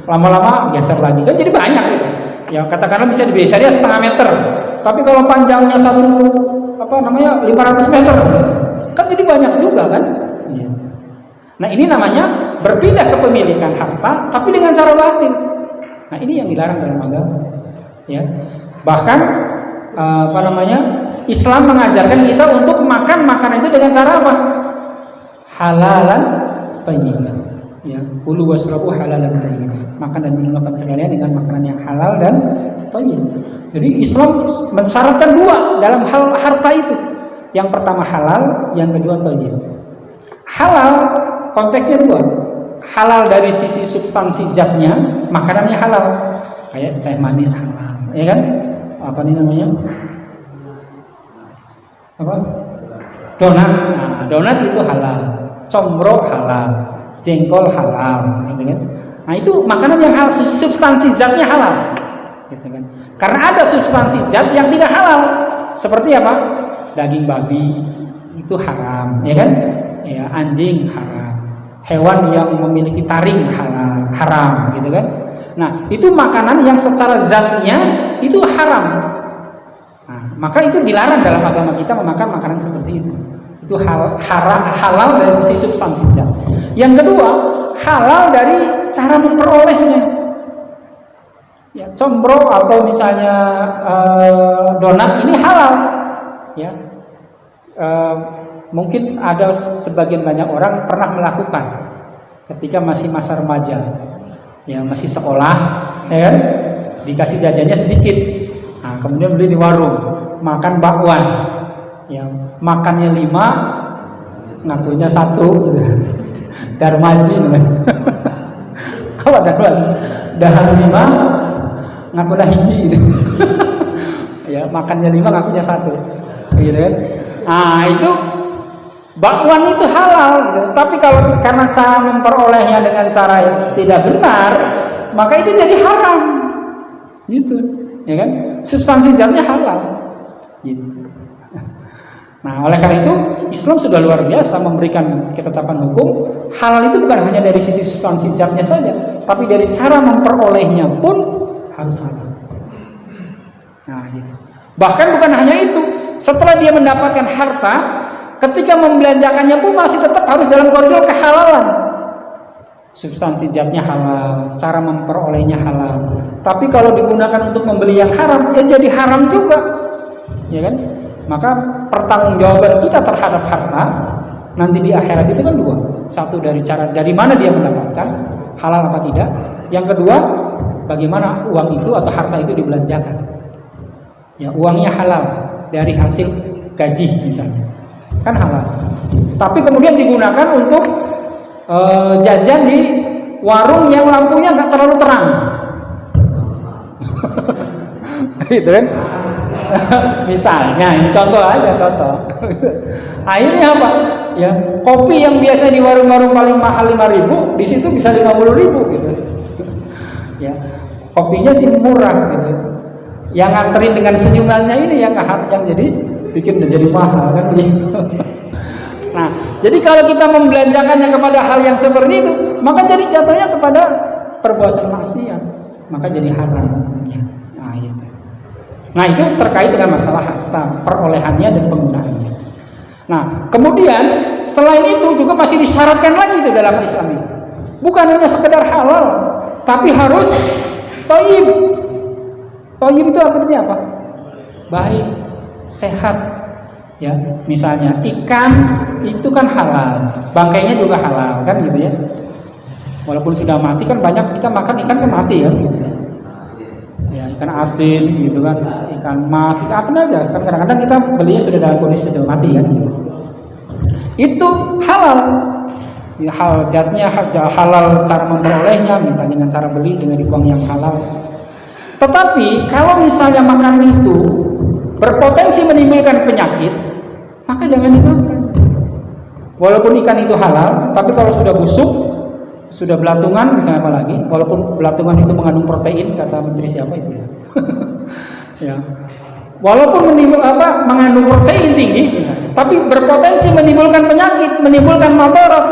Lama-lama geser lagi. Kan jadi banyak gitu. Ya katakanlah bisa digeser ya setengah meter. Tapi kalau panjangnya 500 meter kan jadi banyak juga kan? Ya. Nah, ini namanya berpindah kepemilikan harta tapi dengan cara batil. Nah, ini yang dilarang dalam agama. Ya. Bahkan Islam mengajarkan kita untuk makan makanan itu dengan cara apa? Halalan thayyiban. Ya, kulu wasrabu halalan thayyiban. Makan dan minum sekalian dengan makanan yang halal dan thayyib. Jadi Islam mensyaratkan dua dalam hal harta itu. Yang pertama halal, yang kedua thayyib. Halal konteksnya dua. Halal dari sisi substansi zatnya, makanannya halal. Kayak teh manis halal, ya kan? Apa nih namanya? Apa? Donat. Nah, donat itu halal. Combro halal. Jengkol halal, gitu kan? Nah, itu makanan yang halal, substansi zatnya halal, gitu kan? Karena ada substansi zat yang tidak halal, seperti apa? Daging babi itu haram, ya kan? Ya, anjing haram, hewan yang memiliki taring halal, haram, gitu kan? Nah, itu makanan yang secara zatnya itu haram. Nah, maka itu dilarang dalam agama kita memakan makanan seperti itu. Itu halal dari sisi substansi zat. Yang kedua, halal dari cara memperolehnya. Ya, combro atau misalnya donat ini halal, ya. Mungkin ada sebagian banyak orang pernah melakukan ketika masih masa remaja, ya masih sekolah, ya kan? Dikasih jajannya sedikit, nah, kemudian beli di warung, makan bakwan, ya makannya 5, ngakunya 1, gitu. Darmaji namanya. Apa darmaji? Dahar 5. Ngakunya hiji gitu. Ya, makannya 5 ngakunya 1. Gitu kan. Nah, itu bakwan itu halal gitu. Tapi kalau karena cara memperolehnya dengan cara yang tidak benar, maka itu jadi haram. Gitu. Ya kan? Substansi zatnya halal. Gitu. Nah, oleh karena itu Islam sudah luar biasa memberikan ketetapan hukum. Halal itu bukan hanya dari sisi substansi zatnya saja, tapi dari cara memperolehnya pun harus halal. Nah, gitu. Bahkan bukan hanya itu, setelah dia mendapatkan harta, ketika membelanjakannya pun masih tetap harus dalam koridor kehalalan. Substansi zatnya halal, cara memperolehnya halal. Tapi kalau digunakan untuk membeli yang haram, ya jadi haram juga. Ya kan? Maka pertanggungjawaban kita terhadap harta nanti di akhirat itu kan 2. Satu dari cara dari mana dia mendapatkan, halal apa tidak. Yang kedua, bagaimana uang itu atau harta itu dibelanjakan. Ya, uangnya halal dari hasil gaji misalnya, kan halal. Tapi kemudian digunakan untuk jajan di warung yang lampunya nggak terlalu terang, gitu kan? Misalnya, ini contoh aja contoh. Akhirnya apa? Ya, kopi yang biasa di warung-warung paling mahal 5.000, di situ bisa 50.000 gitu. Ya, kopinya sih murah gitu. Yang nganterin dengan senyumannya ini yang jadi bikin jadi mahal kan gitu. Nah, jadi kalau kita membelanjakannya kepada hal yang seperti itu, maka jadi jatuhnya kepada perbuatan maksiat, maka jadi haram. Nah, itu. Nah, itu terkait dengan masalah harta, perolehannya dan penggunaannya. Nah, kemudian selain itu juga masih disyaratkan lagi itu dalam Islam ini. Bukan hanya sekedar halal, tapi harus thayyib. Thayyib itu artinya apa? Baik, sehat. Ya, misalnya ikan itu kan halal, bangkainya juga halal kan gitu ya. Walaupun sudah mati kan banyak kita makan ikan kan mati ya gitu. Ya, ikan asin gitu kan, ikan mas, ikan apa aja kan kadang-kadang kita belinya sudah dalam kondisi sudah mati kan. Itu halal. Ya, hal zatnya halal, cara memperolehnya misalnya dengan cara beli dengan uang yang halal. Tetapi kalau misalnya makan itu berpotensi menimbulkan penyakit, maka jangan dimakan. Walaupun ikan itu halal, tapi kalau sudah busuk, sudah belatungan misalnya apa lagi, walaupun belatungan itu mengandung protein, kata menteri siapa itu ya. Ya. Walaupun mengandung protein tinggi misalnya, tapi berpotensi menimbulkan penyakit, menimbulkan madarat,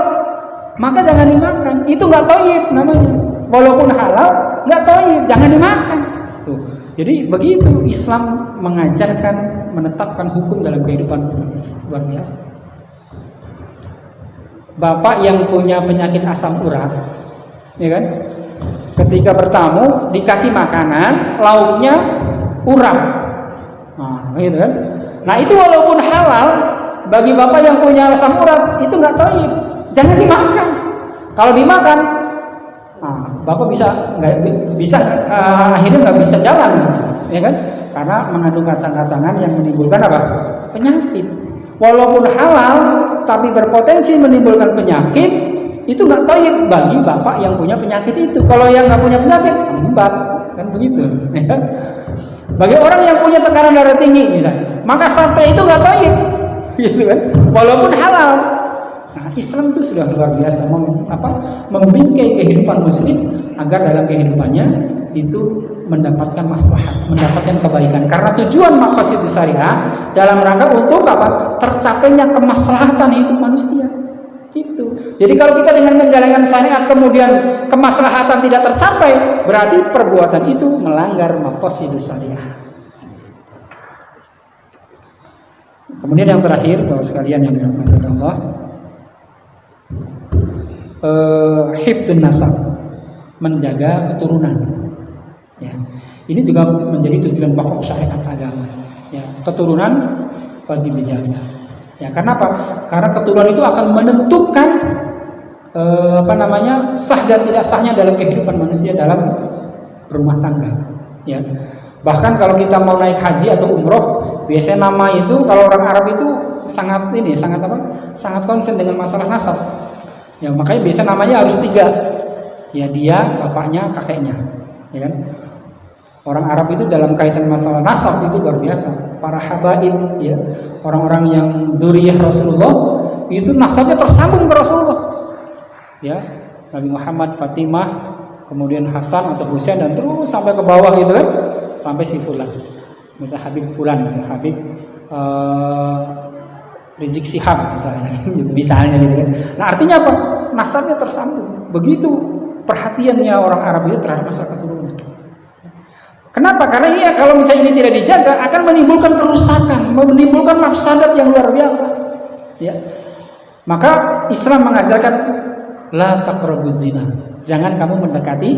maka jangan dimakan. Itu nggak thayyib namanya. Walaupun halal, nggak thayyib, jangan dimakan. Tuh. Jadi begitu Islam mengajarkan, menetapkan hukum dalam kehidupan luar biasa. Bapak yang punya penyakit asam urat, ya kan? Ketika bertamu dikasih makanan, lauknya urat. Nah, gitu kan? Nah, itu walaupun halal bagi bapak yang punya asam urat itu nggak thayyib, jangan dimakan. Kalau dimakan, nah, bapak akhirnya nggak bisa jalan, ya kan? Karena mengandung kacang-kacangan yang menimbulkan apa? Penyakit. Walaupun halal, tapi berpotensi menimbulkan penyakit, itu nggak thayyib bagi bapak yang punya penyakit itu. Kalau yang nggak punya penyakit, embat, kan begitu. Ya? Bagi orang yang punya tekanan darah tinggi, misalnya, maka sate itu nggak thayyib, gitu kan? Walaupun halal. Nah, Islam itu sudah luar biasa membingkai kehidupan muslim agar dalam kehidupannya itu mendapatkan maslahat, mendapatkan kebaikan. Karena tujuan maqasid syariah dalam rangka untuk apa? Tercapainya kemaslahatan hidup manusia. Gitu. Jadi kalau kita dengan menjalankan syariat kemudian kemaslahatan tidak tercapai, berarti perbuatan itu melanggar maqasid syariah. Kemudian yang terakhir, Bapak sekalian yang dirahmati Allah, hifdzun nasab, menjaga keturunan. Ya, ini juga menjadi tujuan pokok syariat agama. Ya, keturunan wajib dijaga. Ya, karena apa? Karena keturunan itu akan menentukan sah dan tidak sahnya dalam kehidupan manusia dalam berumah tangga. Ya, bahkan kalau kita mau naik haji atau umroh, biasanya nama itu kalau orang Arab itu sangat konsen dengan masalah nasab. Ya, makanya biasa namanya harus 3. Ya, dia, bapaknya, kakeknya. Ya kan? Orang Arab itu dalam kaitan masalah nasab itu luar biasa. Para habaib, ya, orang-orang yang dzurriyyah Rasulullah itu nasabnya tersambung ke Rasulullah. Ya, Nabi Muhammad, Fatimah, kemudian Hasan atau Husain dan terus sampai ke bawah gitu kan, sampai si fulan. Misalnya Habib fulan, misalnya Habib Rizik Syihab misalnya gitu kan. Nah, artinya apa? Nasabnya tersambung. Begitu perhatiannya orang Arab itu terhadap masalah keturunan. Kenapa? Karena ya kalau misalnya ini tidak dijaga akan menimbulkan kerusakan, menimbulkan mafsadat yang luar biasa. Ya. Maka Islam mengajarkan la taqrabuz zina. Jangan kamu mendekati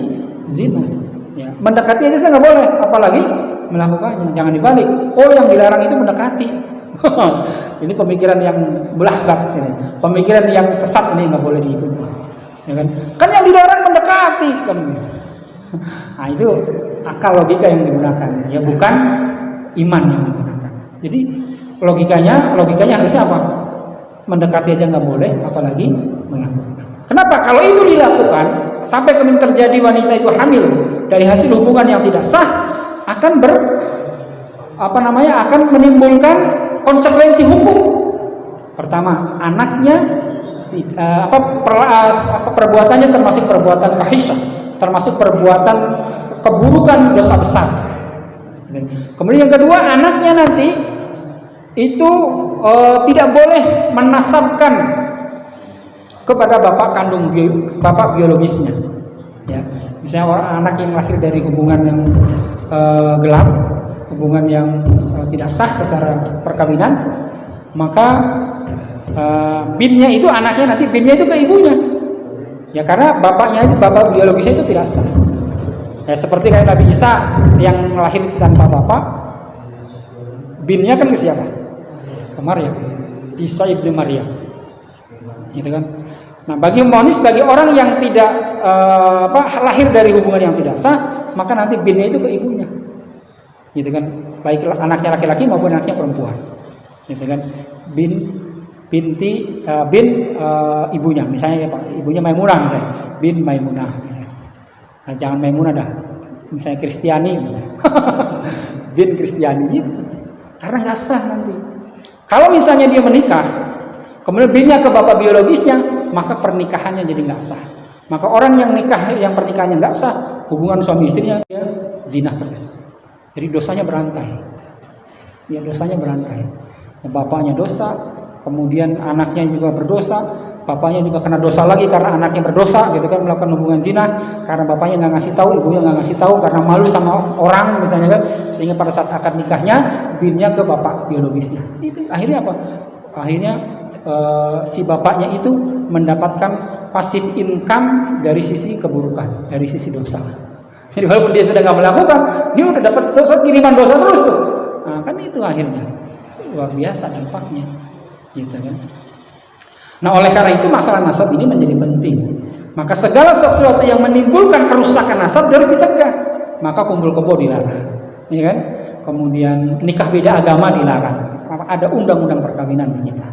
zina. Ya. Mendekati aja saya nggak boleh, apalagi melakukannya. Jangan dibalik. Oh, yang dilarang itu mendekati. Ini pemikiran yang belahbak, ini. Pemikiran yang sesat, ini nggak boleh diikuti. Ya kan? Kan yang dilarang mendekati kan. Nah, itu akal logika yang digunakan, ya bukan iman yang digunakan. Jadi logikanya harusnya apa? Mendekati aja nggak boleh, apalagi melakukan. Kenapa? Kalau itu dilakukan sampai kemudian terjadi wanita itu hamil dari hasil hubungan yang tidak sah, akan akan menimbulkan konsekuensi hukum. Pertama, anaknya perbuatannya termasuk perbuatan fahisyah, termasuk perbuatan keburukan, dosa besar. Kemudian yang kedua, anaknya nanti itu tidak boleh menasabkan kepada bapak biologisnya. Ya, misalnya anak yang lahir dari hubungan yang gelap, hubungan yang tidak sah secara perkawinan, maka binnya itu anaknya nanti binnya itu ke ibunya. Ya, karena bapak biologisnya itu tidak sah. Ya, seperti kayak Nabi Isa yang lahir tanpa bapak, binnya kan ke siapa? Ke Maryam. Isa ibnu Maryam. Gitu kan? Nah, bagi orang yang tidak lahir dari hubungan yang tidak sah, maka nanti binnya itu ke ibunya. Gitu kan? Baik anaknya laki-laki maupun anaknya perempuan. Gitu kan? Bin ibunya, misalnya ya Pak, ibunya Maimunah misalnya, bin Maimunah. Nah, jangan Maimunah dah, misalnya Kristiani misalnya. Bin Kristiani gitu. Karena nggak sah nanti. Kalau misalnya dia menikah, kemudian binnya ke bapak biologisnya, maka pernikahannya jadi nggak sah. Maka orang yang pernikahannya nggak sah, hubungan suami istrinya dia zina terus. Jadi dosanya berantai. Ya, dosanya berantai. Bapaknya dosa, kemudian anaknya juga berdosa, bapaknya juga kena dosa lagi karena anaknya berdosa, gitu kan, melakukan hubungan zina karena bapaknya nggak ngasih tahu, ibunya nggak ngasih tahu karena malu sama orang misalnya kan, sehingga pada saat akad nikahnya binnya ke bapak biologisnya. Itu akhirnya apa? Akhirnya si bapaknya itu mendapatkan passive income dari sisi keburukan, dari sisi dosa. Jadi walaupun dia sudah nggak melakukan, dia udah dapat dosa, kiriman dosa terus tuh. Nah, kan itu akhirnya luar biasa dampaknya, gitu kan. Nah, oleh karena itu masalah nasab ini menjadi penting. Maka segala sesuatu yang menimbulkan kerusakan nasab harus dicegah. Maka kumpul kebo dilarang, ya kan? Kemudian nikah beda agama dilarang. Ada undang-undang perkawinan di kita,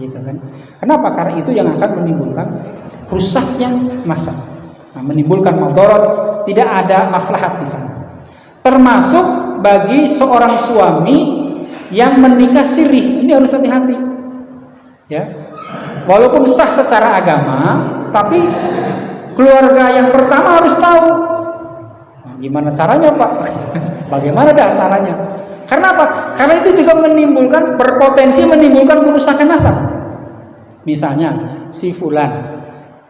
gitu kan? Kenapa? Karena itu yang akan menimbulkan rusaknya nasab. Nah, menimbulkan mudarat, tidak ada maslahat di sana. Termasuk bagi seorang suami yang menikah sirih, ini harus hati-hati. Ya. Walaupun sah secara agama, tapi keluarga yang pertama harus tahu. Nah, gimana caranya, Pak? Bagaimana dah caranya? Karena apa? Karena itu juga berpotensi menimbulkan kerusakan nasab. Misalnya si fulan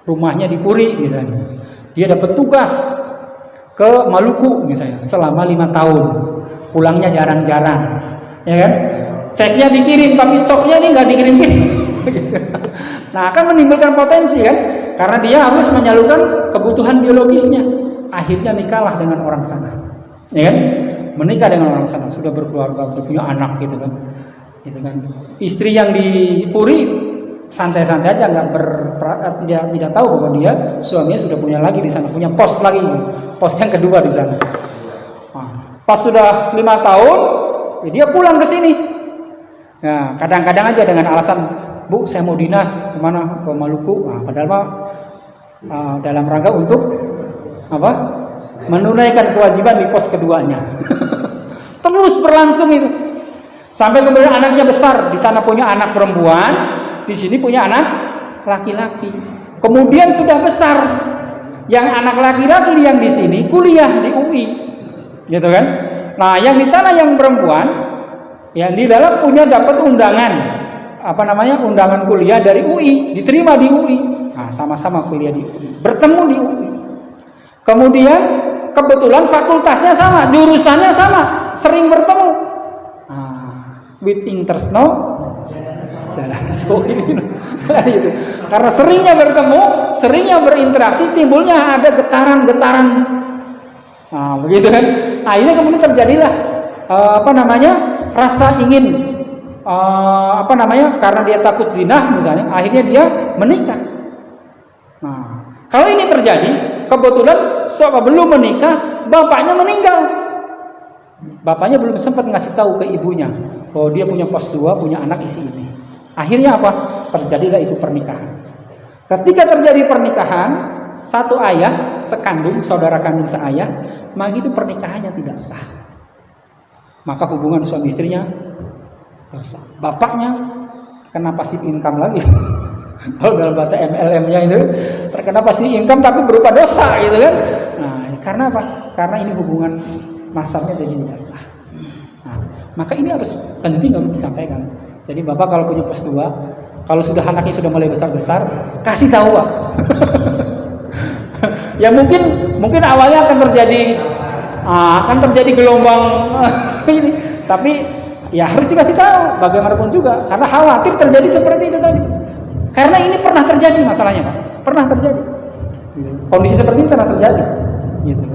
rumahnya di Puri misalnya. Dia dapat tugas ke Maluku misalnya selama 5 tahun. Pulangnya jarang-jarang. Ya kan? Ceknya dikirim tapi coknya ini nggak dikirim-kirim. Nah, akan menimbulkan potensi kan? Karena dia harus menyalurkan kebutuhan biologisnya. Akhirnya nikahlah dengan orang sana. ya kan? Menikah dengan orang sana, sudah berkeluarga, sudah punya anak gitu kan. Istri yang di Puri santai-santai aja, tidak tahu bahwa dia suaminya sudah punya lagi di sana, punya pos lagi, pos yang kedua di sana. Nah, pas sudah 5 tahun, ya dia pulang ke sini. Nah, kadang-kadang aja dengan alasan, Bu, saya mau dinas kemana, ke Maluku. Nah, padahal dalam rangka untuk apa? Menunaikan kewajiban di pos keduanya. Terus berlangsung itu. Sampai kemudian anaknya besar, di sana punya anak perempuan, di sini punya anak laki-laki. Kemudian sudah besar, yang anak laki-laki yang di sini kuliah di UI, gitu kan? Nah, yang di sana yang perempuan, yang di dalam punya dapat undangan, undangan kuliah dari UI, diterima di UI. Nah, sama-sama kuliah di UI, bertemu di UI. Kemudian kebetulan fakultasnya sama, jurusannya sama, sering bertemu. With interest no jalan. So ini gitu. Karena seringnya bertemu, seringnya berinteraksi, timbulnya ada getaran-getaran. Nah, begitu kan? Akhirnya kemudian terjadilah rasa ingin karena dia takut zina misalnya, akhirnya dia menikah. Nah, kalau ini terjadi, kebetulan sebelum menikah bapaknya meninggal. Bapaknya belum sempat ngasih tahu ke ibunya bahwa dia punya pos 2, punya anak isi ini. Akhirnya apa? Terjadilah itu pernikahan. Ketika terjadi pernikahan, satu ayah sekandung, saudara kandung seayah, maka itu pernikahannya tidak sah. Maka hubungan suami istrinya sah. Bapaknya kena passive income lagi. Kalau dalam bahasa MLM-nya itu terkena passive income tapi berupa dosa gitu kan. Nah, karena apa? Karena ini hubungan nasabnya jadi tidak sah. Nah, maka ini harus penting untuk disampaikan. Jadi Bapak kalau punya pos 2, kalau sudah anaknya sudah mulai besar-besar, kasih tahu Pak. Ya mungkin awalnya akan terjadi gelombang ini, tapi ya harus dikasih tahu bagaimanapun juga, karena khawatir terjadi seperti itu tadi. Karena ini pernah terjadi masalahnya Pak, pernah terjadi. Kondisi seperti ini pernah terjadi. Gitu.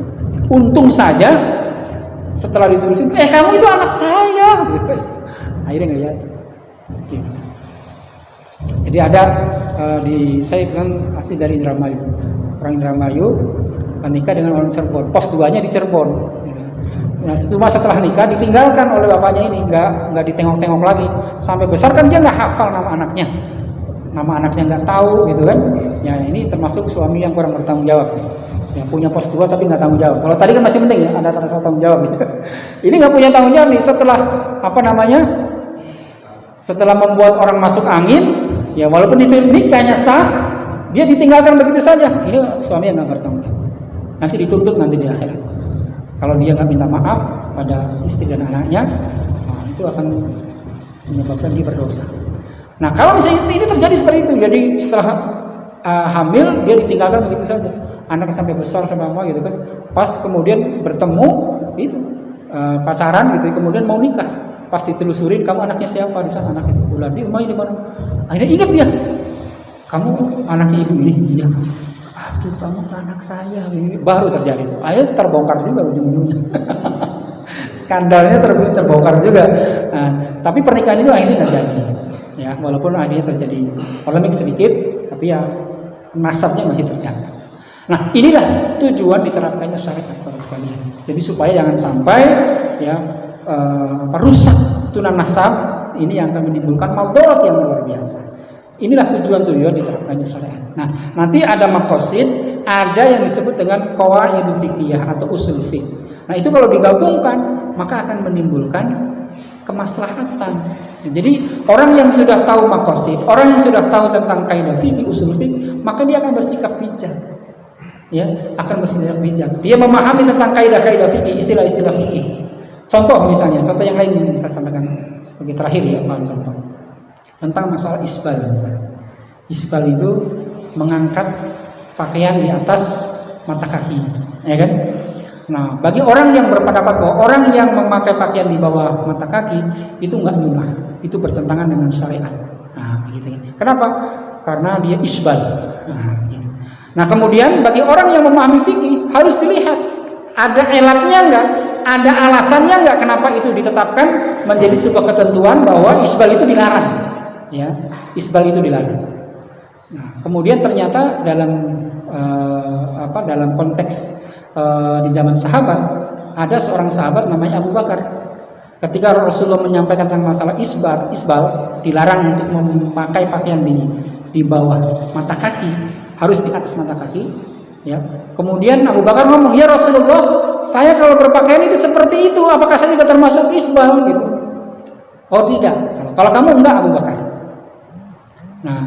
Untung saja setelah ditulisin, kamu itu anak saya. Akhirnya nggak ya. Gitu. Jadi ada saya kan asli dari Indramayu, orang Indramayu menikah dengan orang Cirebon, pos 2-nya di Cirebon. Nah, cuma setelah nikah ditinggalkan oleh bapaknya ini, nggak ditengok-tengok lagi, sampai besar kan dia nggak hafal nama anaknya nggak tahu gitu kan. Ya ini termasuk suami yang kurang bertanggung jawab, yang punya pos 2 tapi nggak tanggung jawab. Kalau tadi kan masih penting ya, ada rasa tanggung jawab gitu. Ini nggak punya tanggung jawab nih, setelah membuat orang masuk angin, ya walaupun itu nikahnya sah, dia ditinggalkan begitu saja. Ini suami yang nggak bertanggung jawab. Nanti dituntut nanti di akhirat. Kalau dia nggak minta maaf pada istri dan anaknya, nah, itu akan menyebabkan dia berdosa. Nah, kalau misalnya ini terjadi seperti itu, jadi setelah hamil dia ditinggalkan begitu saja, anaknya sampai besar sampai apa gitu kan. Pas kemudian bertemu itu pacaran gitu, kemudian mau nikah, pas ditelusurin, kamu anaknya siapa? Di sana anaknya sebulan, di rumahnya di mana? Akhirnya ingat dia, kamu anaknya ibu ini, iya. Aduh, kamu anak saya, ini baru terjadi itu. Akhirnya terbongkar juga ujung-ujungnya. Skandalnya terbongkar juga. Nah, tapi pernikahan itu akhirnya nggak jadi. Ya, walaupun akhirnya terjadi polemik sedikit, tapi ya nasabnya masih terjaga. Nah, inilah tujuan diterapkannya syariat pada sekalian. Jadi supaya jangan sampai ya merusak tunan nasab ini yang akan menimbulkan madarat yang luar biasa. Inilah tujuan diterapkannya syariat. Nah, nanti ada maqasid, ada yang disebut dengan qawaidul fiqhiyah atau usul fiqh. Nah, itu kalau digabungkan maka akan menimbulkan kemaslahatan. Jadi orang yang sudah tahu maqasid, orang yang sudah tahu tentang kaidah fikih, usul fikih, maka dia akan bersikap bijak. Ya, akan bersikap bijak. Dia memahami tentang kaidah-kaidah fikih, istilah-istilah fikih. Contoh misalnya, contoh yang lain yang bisa sampaikan sebagai terakhir ya, contoh tentang masalah isbal. Isbal itu mengangkat pakaian di atas mata kaki, ya kan? Nah, bagi orang yang berpendapat bahwa orang yang memakai pakaian di bawah mata kaki itu enggak sunnah, itu bertentangan dengan syariat. Nah, begitu. Kenapa? Karena dia isbal. Nah, gitu. Nah, kemudian bagi orang yang memahami fikih harus dilihat ada elatnya enggak, ada alasannya nggak kenapa itu ditetapkan menjadi sebuah ketentuan bahwa isbal itu dilarang, ya, isbal itu dilarang. Nah, kemudian ternyata dalam konteks di zaman sahabat ada seorang sahabat namanya Abu Bakar. Ketika Rasulullah menyampaikan tentang masalah isbal dilarang untuk memakai pakaian di bawah mata kaki, harus di atas mata kaki, ya. Kemudian Abu Bakar ngomong, "Ya Rasulullah, saya kalau berpakaian itu seperti itu, apakah saya juga termasuk isbal?" gitu. "Oh tidak, kalau kamu enggak Abu Bakar." Nah,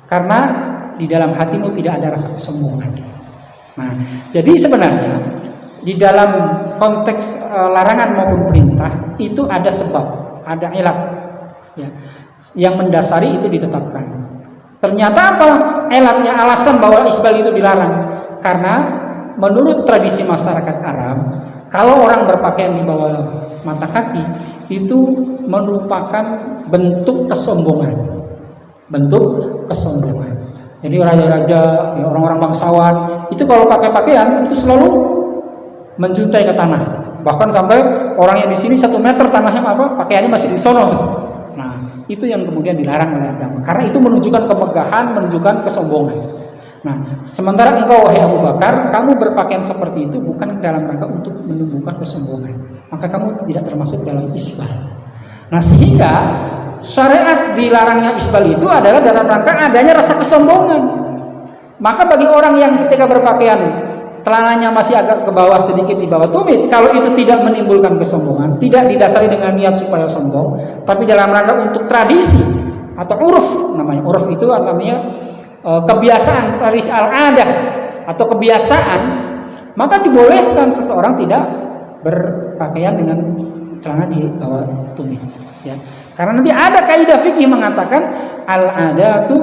karena di dalam hatimu tidak ada rasa kesombongan. Nah, jadi sebenarnya di dalam konteks larangan maupun perintah itu ada sebab, ada ilat, ya, yang mendasari itu ditetapkan. Ternyata apa? Ilatnya, alasan bahwa isbal itu dilarang. Karena menurut tradisi masyarakat Arab, kalau orang berpakaian di bawah mata kaki itu merupakan bentuk kesombongan. Bentuk kesombongan. Jadi raja-raja, ya, orang-orang bangsawan itu kalau pakai pakaian itu selalu menjuntai ke tanah. Bahkan sampai orang yang di sini 1 meter tanahnya pakaiannya masih di sono tuh. Nah, itu yang kemudian dilarang oleh agama. Karena itu menunjukkan kemegahan, menunjukkan kesombongan. Nah, sementara engkau wahai Abu Bakar, kamu berpakaian seperti itu bukan dalam rangka untuk menumbuhkan kesombongan. Maka kamu tidak termasuk dalam isbal. Nah, sehingga syariat dilarangnya isbal itu adalah dalam rangka adanya rasa kesombongan. Maka bagi orang yang ketika berpakaian celananya masih agak ke bawah sedikit di bawah tumit, kalau itu tidak menimbulkan kesombongan, tidak didasari dengan niat supaya sombong, tapi dalam rangka untuk tradisi atau uruf, namanya uruf itu namanya kebiasaan, tradisi al-adah atau kebiasaan, maka dibolehkan seseorang tidak berpakaian dengan celana di bawah tumit, ya. Karena nanti ada kaidah fikih mengatakan al-adatu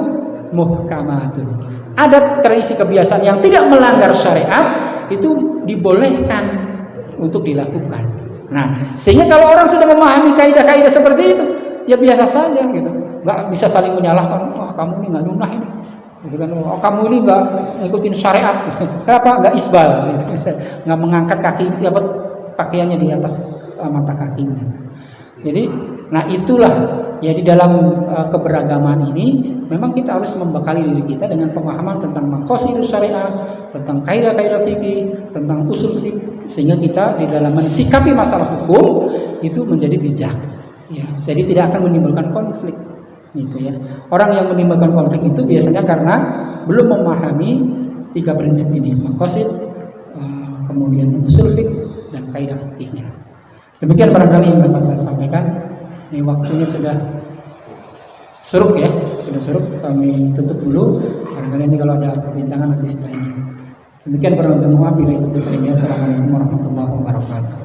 muhkamatun. Ada tradisi kebiasaan yang tidak melanggar syariat itu dibolehkan untuk dilakukan. Nah, sehingga kalau orang sudah memahami kaidah-kaidah seperti itu, ya biasa saja gitu. Nggak bisa saling menyalahkan, "Wah, kamu ini nggak lunah ini." Gitu kan, "Oh, kamu ini nggak ngikutin syariat." Kenapa? Nggak isbal, gitu. Nggak mengangkat kaki, pakaiannya di atas mata kaki. Gitu. Jadi, nah itulah ya di dalam keberagaman ini memang kita harus membekali diri kita dengan pemahaman tentang maqasidus syariah, tentang kaidah-kaidah fikih, tentang usul fikih, sehingga kita di dalam mensikapi masalah hukum itu menjadi bijak. Ya, jadi tidak akan menimbulkan konflik. Gitu ya. Orang yang menimbulkan konflik itu biasanya karena belum memahami 3 prinsip ini, maqasid, kemudian usul fikih dan kaidah fikihnya. Demikian barangkali yang dapat saya sampaikan. Ini waktunya sudah surut ya, sudah surut. Kami tutup dulu. Barangkali nanti kalau ada perbincangan nanti setelah ini. Demikian barangkali mohon bila itu berikutnya. Assalamualaikum warahmatullahi wabarakatuh.